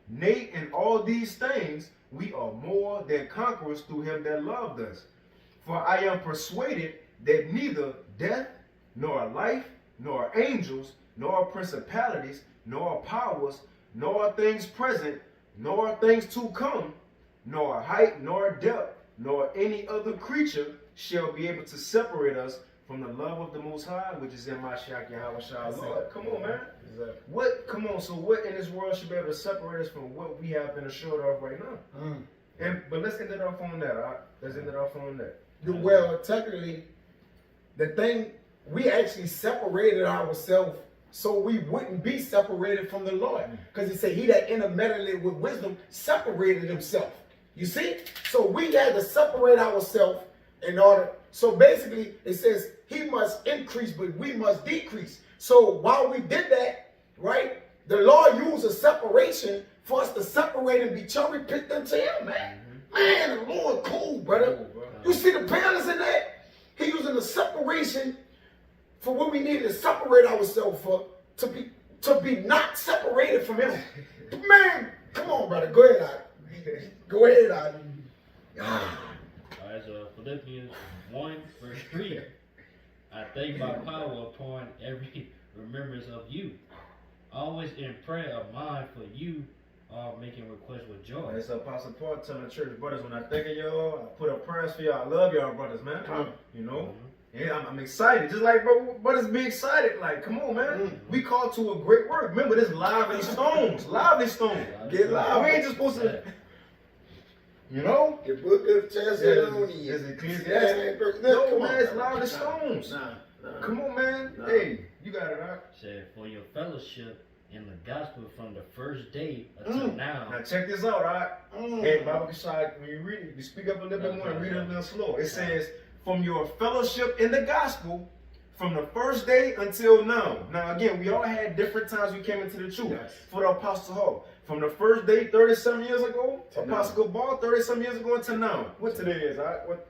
S1: Nay, in all these things we are more than conquerors through him that loved us. For I am persuaded that neither death, nor life, nor angels, nor principalities, nor powers, nor things present, nor things to come, nor height, nor depth, nor any other creature shall be able to separate us from the love of the Most High, which is in Mashiach Yahweh Shai Lord. Come on, man. Exactly. So what in this world should be able to separate us from what we have been assured of right now? But let's end it off on that.
S2: Well, technically, the thing, we actually separated ourselves so we wouldn't be separated from the Lord. Because he said, he that intermeddled with wisdom separated himself. You see? So we had to separate ourselves in order. So basically, it says he must increase, but we must decrease. So while we did that, right, the Lord used a separation for us to separate and be cherry picked unto him, man. Man, the Lord cool, brother. You see the balance in that? He using the separation for what we needed to separate ourselves for, to be not separated from him. Man, come on, brother. Go ahead, Go ahead,
S3: Alright, so Philippians 1 verse 3. I thank my power upon every remembrance of you. Always in prayer of mine for you, all making requests with joy.
S1: It's Apostle Paul telling the church brothers, when I think of y'all, I put up prayers for y'all. I love y'all brothers, man. You know? Yeah, I'm excited. Just like brothers be excited. Like, come on, man. We called to a great work. Remember, this lively stones. Lively stones.
S2: Get live.
S1: We ain't just supposed to, you know?
S2: The book of Thessalonians.
S1: Is it clear?
S2: No,
S1: No, man, it's lively stones.
S2: Nah.
S1: Come on, man.
S2: Nah.
S1: Hey, you got it, right?
S3: Said, for your fellowship in the gospel from the first day until now.
S1: Now check this out, right? Hey, Bible side, when you read it, you speak up a little bit more and read it a little slow. It says, from your fellowship in the gospel, from the first day until now. Now again, we all had different times we came into the truth.
S2: Yes.
S1: For the Apostle Hall. From the first day, 30-some years ago,
S2: To
S1: Apostle Ball, 30-some years ago until now. What today is, all right? What?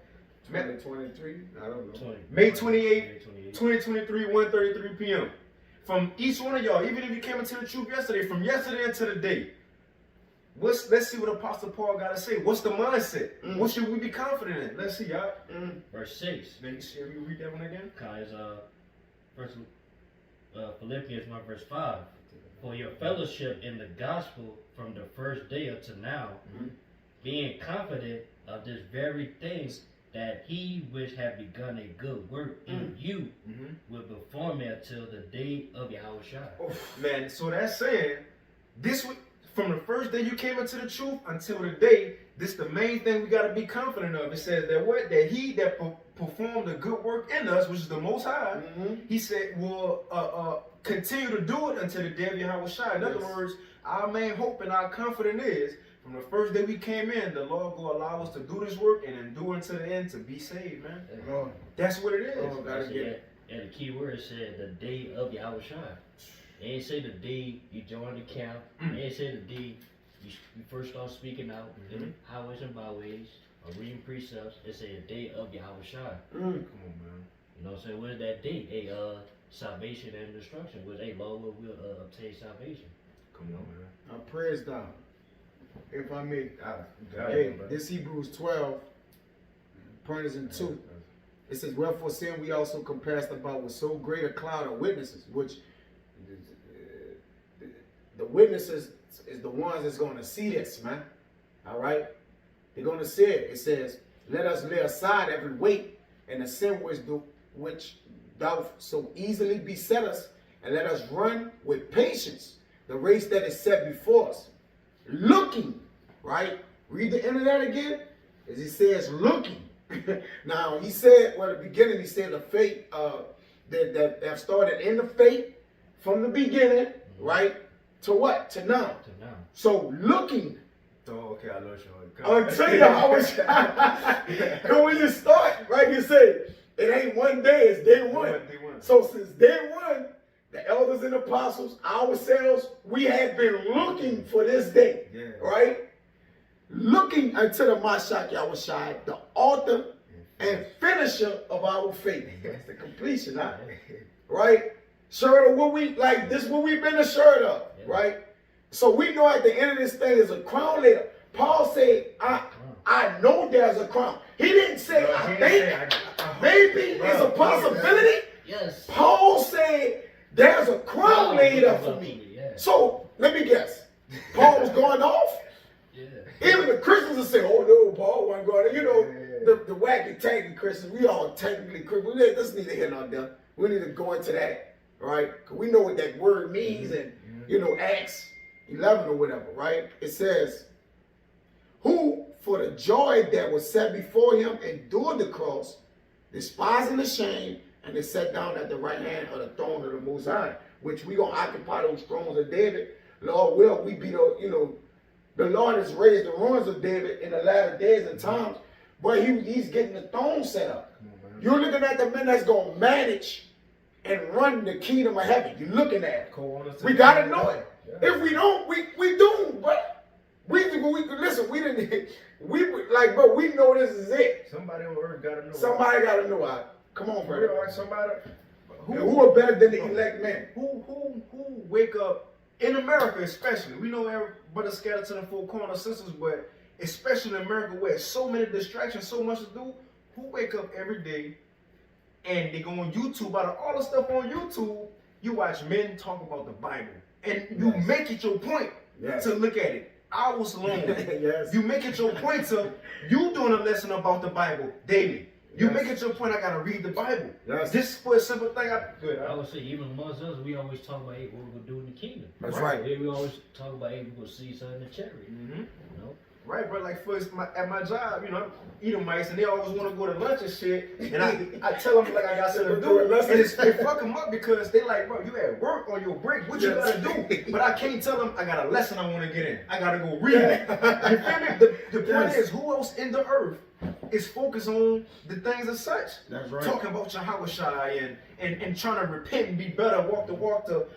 S2: 2023? I don't know.
S1: May 28, 2023, 1:33 p.m. From each one of y'all, even if you came into the truth yesterday, from yesterday until today, let's see what Apostle Paul got to say. What's the mindset? What should we be confident in? Let's see, y'all.
S3: Verse 6.
S1: Then you read that one again?
S3: Guys, first, Philippians 1 verse 5. For your fellowship in the gospel from the first day until now, being confident of this very thing, that he which have begun a good work in you will perform it until the day of Yahushua.
S1: Oh, man, so that's saying, from the first day you came into the truth until today, this the main thing we got to be confident of. It says that he that performed a good work in us, which is the Most High, he said will continue to do it until the day of Yahushua. In other words, our main hope and our confidence is, from the first day we came in, the Lord will allow us to do this work and endure until the end to be saved, man. That's what it is.
S3: And the key word said the day of Yahushua. They ain't say the day you joined the camp. They ain't say the day you first start speaking out in the highways and byways or reading precepts. They say the day of Yahushua.
S1: Come on, man.
S3: You know what I'm saying? What is that day? Salvation and destruction. With Lord will obtain salvation.
S1: Come on, man.
S2: Praise God. If I may,
S1: Hey,
S2: this Hebrews 12, pointers in 2. It says, wherefore sin we also compassed about with so great a cloud of witnesses, which the witnesses is the ones that's going to see this, man. All right? They're going to see it. It says, let us lay aside every weight and the sin which doth so easily beset us, and let us run with patience the race that is set before us. Looking, right? Read the end of that again. As he says, looking. Now, he said, well, at the beginning, he said the faith that have started in the faith from the beginning, right? To what? To now.
S3: To now.
S2: So, looking.
S1: Oh, okay, I know you.
S2: I'll tell you how much. Because when you start, right, you say, it ain't one day, it's day one. So, since day one, the elders and apostles, ourselves, we have been looking for this day, right? Looking unto the Mashiach Yahushua, the author and finisher of our faith. That's the completion, right? Shirt of what we, like this what we've been assured of, right? So we know at the end of this thing is a crown later. Paul said, I know there's a crown. He didn't say, I think, maybe it's a possibility.
S3: Yes.
S2: Paul said, there's a crown laid up for me. So, let me guess. Paul was going off? Even the Christians will say, oh no, Paul wasn't going. You know, the wacky, tacky Christians, we all technically Christians. This neither here nor there. We need to go into that, right? Because we know what that word means and, you know, Acts 11 or whatever, right? It says, who for the joy that was set before him endured the cross, despising the shame, and they sat down at the right hand of the throne of the Most High, which we gonna occupy those thrones of David. Lord will we be the, you know, the Lord has raised the ruins of David in the latter days and times, but he's getting the throne set up. You're looking at the men that's gonna manage and run the kingdom of heaven. You're looking at it. We gotta know it. If we don't, we doomed, but we listen. We didn't. We like, but we know this is it.
S1: Somebody on earth gotta know.
S2: Somebody gotta know. Come on, brother.
S1: Somebody.
S2: Who are better than the elect men?
S1: Who wake up in America, especially? We know everybody scattered to the four corner systems, but especially in America, where so many distractions, so much to do. Who wake up every day and they go on YouTube. Out of all the stuff on YouTube, you watch men talk about the Bible, and you
S2: Yes.
S1: make it your point
S2: Yes.
S1: to look at it hours long.
S2: Yes.
S1: You make it your point to you doing a lesson about the Bible daily. You
S2: Yes.
S1: make it your point. I gotta read the Bible.
S2: Yes.
S1: This for a simple thing. Good.
S3: I would say even amongst us, we always talk about, hey, what we're gonna do in the kingdom.
S2: That's right.
S3: Yeah, we always talk about, hey, we're gonna see something in the chariot.
S1: Mhm.
S3: You know?
S1: Right, bro. Like first at my job, you know, I'm Edomites, and they always want to go to lunch and shit. And I tell them like I got something to do, and it fuck them up because they like, bro, you at work on your break. What you
S2: Yes.
S1: gotta do? But I can't tell them I got a lesson I want to get in. I gotta go read it. You feel me? The point
S2: Yes.
S1: is, who else in the earth is focused on the things as such?
S2: That's right.
S1: Talking about Yahweh Shai and trying to repent and be better, walk the walk to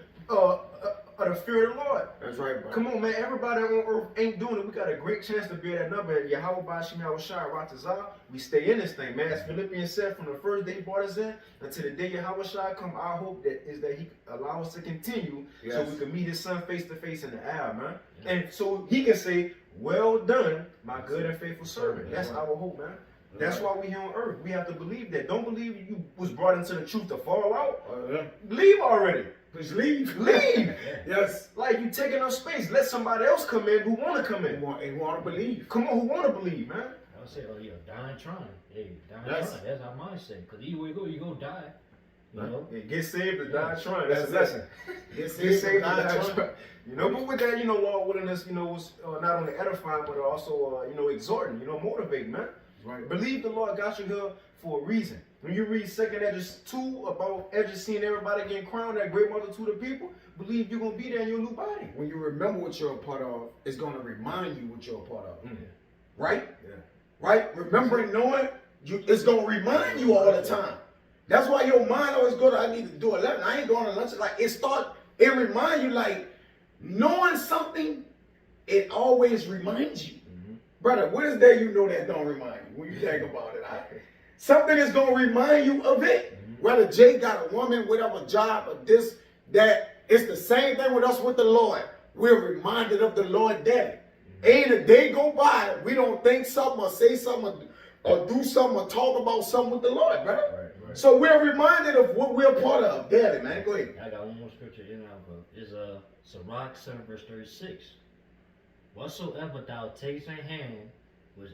S1: the fear of the Lord.
S2: That's right, bro.
S1: Come on, man. Everybody on earth ain't doing it. We got a great chance to be at that number. Yahweh Bashim Yahweh Shai Ratazah. We stay in this thing, man. As Philippians said, from the first day he brought us in until the day Yahweh Shai come, our hope that he allow us to continue so
S2: Yes.
S1: we can meet his son face to face in the air, man. And so he can say, well done, my good and faithful servant. That's
S2: Right.
S1: our hope, man. That's why we here on earth. We have to believe that. Don't believe you was brought into the truth to fall out.
S2: Yeah.
S1: Leave already.
S2: Just leave.
S1: Leave.
S2: Yes.
S1: Like you taking up space. Let somebody else come in who want to come
S2: They
S1: in.
S2: want to believe.
S1: Come on, who want to believe, man?
S3: I would say, oh yeah, dying trying. Hey, dying
S2: Yes.
S3: trying. That's our mindset. Cause either way you go, you gonna die. You know?
S1: Yeah, get saved or die trying. That's a
S2: That's
S1: lesson.
S2: Get
S1: Get
S2: saved
S1: saved or
S2: and
S1: die
S2: die
S1: trying. You know, but with that, you know, Lord willing us, you know, was not only edifying, but also, you know, exhorting, you know, motivating, man.
S2: Right.
S1: Believe the Lord got you here for a reason. When you read 2 Esdras 2 about Esdras seeing everybody getting crowned, that great multitude of people, believe you're going to be there in your new body.
S2: When you remember what you're a part of, it's going to remind you what you're a part of.
S1: Mhm.
S2: Right?
S1: Yeah.
S2: Right? Remembering, knowing, it's going to remind you all the time. That's why your mind always go to, I need to do 11. I ain't going to lunch. Like, it remind you, like, knowing something, it always reminds you. Brother, what is there you know that don't remind you when you think about it? Something is going to remind you of it. Whether Jay got a woman, whatever job, or this, that, it's the same thing with us with the Lord. We're reminded of the Lord daily. Ain't a day go by, we don't think something or say something or do something or talk about something with the Lord, brother.
S1: Right.
S2: So we're reminded of what we're a part of daily, man. Go ahead.
S3: I got one more scripture in our book. It's Sirach 7 verse 36. Whatsoever thou takest in hand, which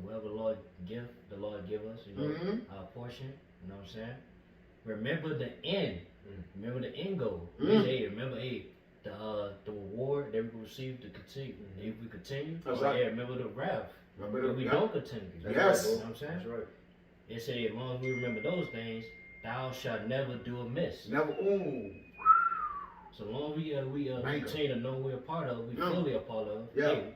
S3: whatever the Lord give us, you know, our portion, you know what I'm saying? Remember the end. Remember the end goal. Remember the reward that we receive to continue. If we continue,
S2: That's right.
S3: remember the wrath.
S2: Remember
S3: If we don't continue.
S2: Yes.
S3: You know what I'm saying?
S1: That's right.
S3: It say, as long as we remember those things, thou shalt never do amiss.
S2: Never, ooh.
S3: So long as we continue to know we're a part of, we
S2: Yeah.
S3: fully a part of,
S2: Yeah.
S3: hey,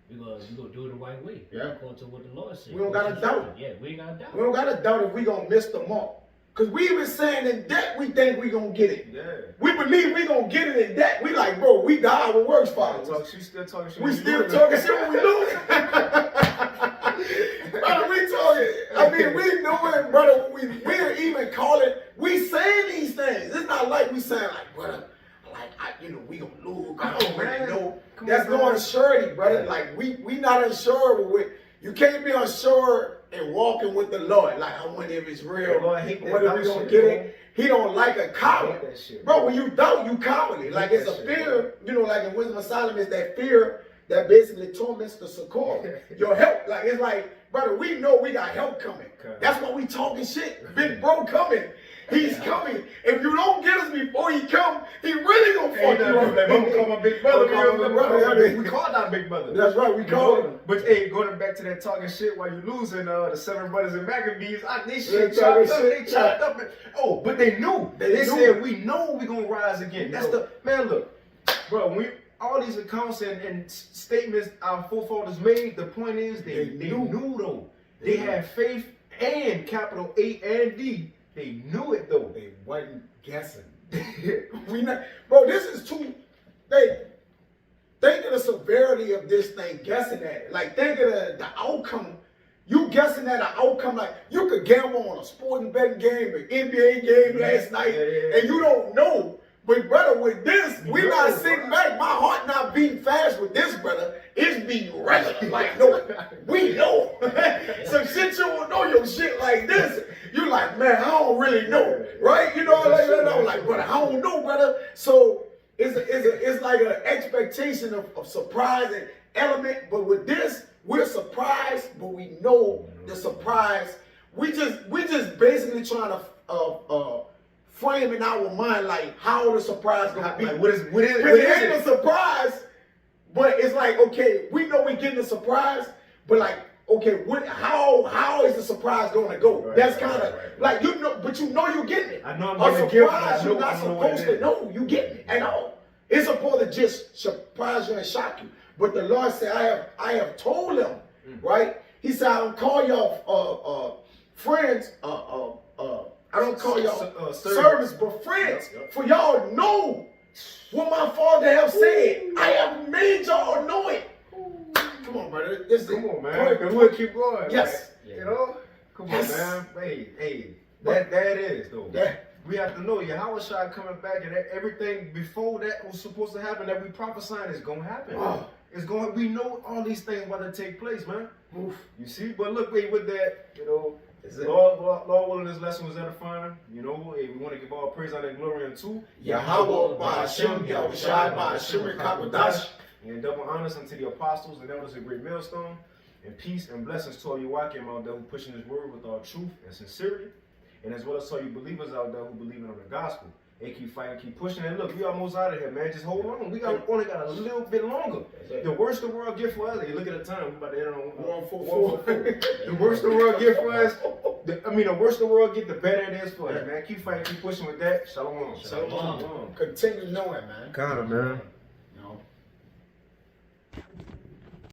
S3: we gonna do it the right way.
S2: Yeah.
S3: According to what the Lord said.
S2: We don't gotta doubt.
S3: Yeah, we ain't gotta doubt.
S2: We don't got to doubt if we going to miss the mark. Because we even saying in debt, we think we going to get it.
S1: Yeah.
S2: We believe we going to get it in debt. We like, bro, we die our works, Father.
S1: She still talking shit.
S2: We still talking shit when we lose. Brother, we talking. I mean, we know it, brother. We're even calling. We saying these things. It's not like we saying like, brother, we gonna lose.
S1: Come on, man.
S2: No,
S1: Come
S2: that's
S1: on,
S2: no
S1: man.
S2: unsurety, brother. Like we not unsure with. You can't be unsure and walking with the Lord. Like I wonder if it's real.
S1: Lord, I hate that
S2: Whether
S1: doubt
S2: we gonna
S1: shit,
S2: get
S1: bro.
S2: it. He don't like a
S1: I hate
S2: coward.
S1: that shit,
S2: Bro, when you doubt, you cowardly. Like
S1: hate
S2: it's a
S1: that shit,
S2: fear, you know, like in Wisdom of Solomon, it's that fear that basically torments the succor. Your help, like it's like, brother, we know we got help coming.
S1: Okay.
S2: That's why we talking shit. Big bro coming. He's coming. If you don't get us before he come, he really gonna fuck you up.
S1: Mama call my big brother.
S2: Call my brother.
S1: We called our big brother.
S2: That's right, we called him.
S1: But hey, going back to that talking shit while you losing the 7 brothers and Maccabees, they shit
S2: Yeah,
S1: chopped up.
S2: talking
S1: They
S2: shit,
S1: chopped up. Oh, but they knew.
S2: They
S1: They
S2: knew.
S1: said we know we gonna rise again. That's
S2: know.
S1: the man. Look, bro. When all these accounts and statements our forefathers made, the point is they knew though. They had faith and capital A and D. They knew it though.
S2: They wasn't guessing. We not, bro. This is too. Think of the severity of this thing. Guessing at it, like think of the outcome. You guessing at an outcome, like you could gamble on a sporting betting game, an NBA game last night,
S1: Yeah.
S2: and you don't know. But brother, with this, we're
S1: know,
S2: not sitting back. My heart not beating fast with this, brother. it's be regular. Like, no, we know. Some shit you don't know your shit like this. You like, man, I don't really know, right? You know, like, I'm like, brother, I don't know, brother. So it's like an expectation of surprise and element. But with this, we're surprised, but we know the surprise. We just basically trying to frame in our mind like how the surprise gonna be.
S1: Like, what is
S2: It ain't
S1: it?
S2: a surprise, but it's like, okay, we know we getting a surprise, but like, okay, how is the surprise gonna go?
S1: Right,
S2: That's kind of
S1: right.
S2: like, you know, but you know you're getting it.
S1: I know I'm
S2: A
S1: getting a gift, but I
S2: surprise,
S1: know-
S2: you're not
S1: I know what it
S2: supposed to
S1: is.
S2: know you getting it at all. It's supposed to just surprise you and shock you. But the Lord said, I have told them, right? He said, I don't call y'all friends, I don't call y'all servants, but friends.
S1: Yep.
S2: For y'all know what my Father have said. I have made y'all know it. Come on, brother.
S1: Come on, man. Cause we'll keep going.
S2: Yes.
S1: Like, you know? Come
S2: Yes.
S1: on, man. Hey, that is though.
S2: Yeah.
S1: We have to know Yahweh Shai coming back, and everything before that was supposed to happen that we prophesying is gonna happen.
S2: Oh.
S1: It's going. We know all these things about to take place, man.
S2: Oof.
S1: You see, but look, wait, with that, you know,
S2: Is it-
S1: Lord willing, this lesson was edifying. You know, we want to give all praise, honor, and glory unto
S2: Yahweh, Ba'ashem, Yahushai, Ba'ashem, and Kabadash.
S1: and double honors unto the apostles and elders of Great Millstone, and peace and blessings to all you Wakim out there who pushing His word with all truth and sincerity, and as well as to all you believers out there who believe in the gospel. They keep fighting, keep pushing, and look, we almost out of here, man. Just hold on. We only got a little bit longer. The worst the world get for us, hey, look at the time. We about to end on
S2: 144.
S1: The worst the world get for us, the worst the world get, the better it is for us, man. Keep fighting, keep pushing with that. Shalom.
S3: Shalom.
S2: Continue knowing, man.
S1: Kinda, man.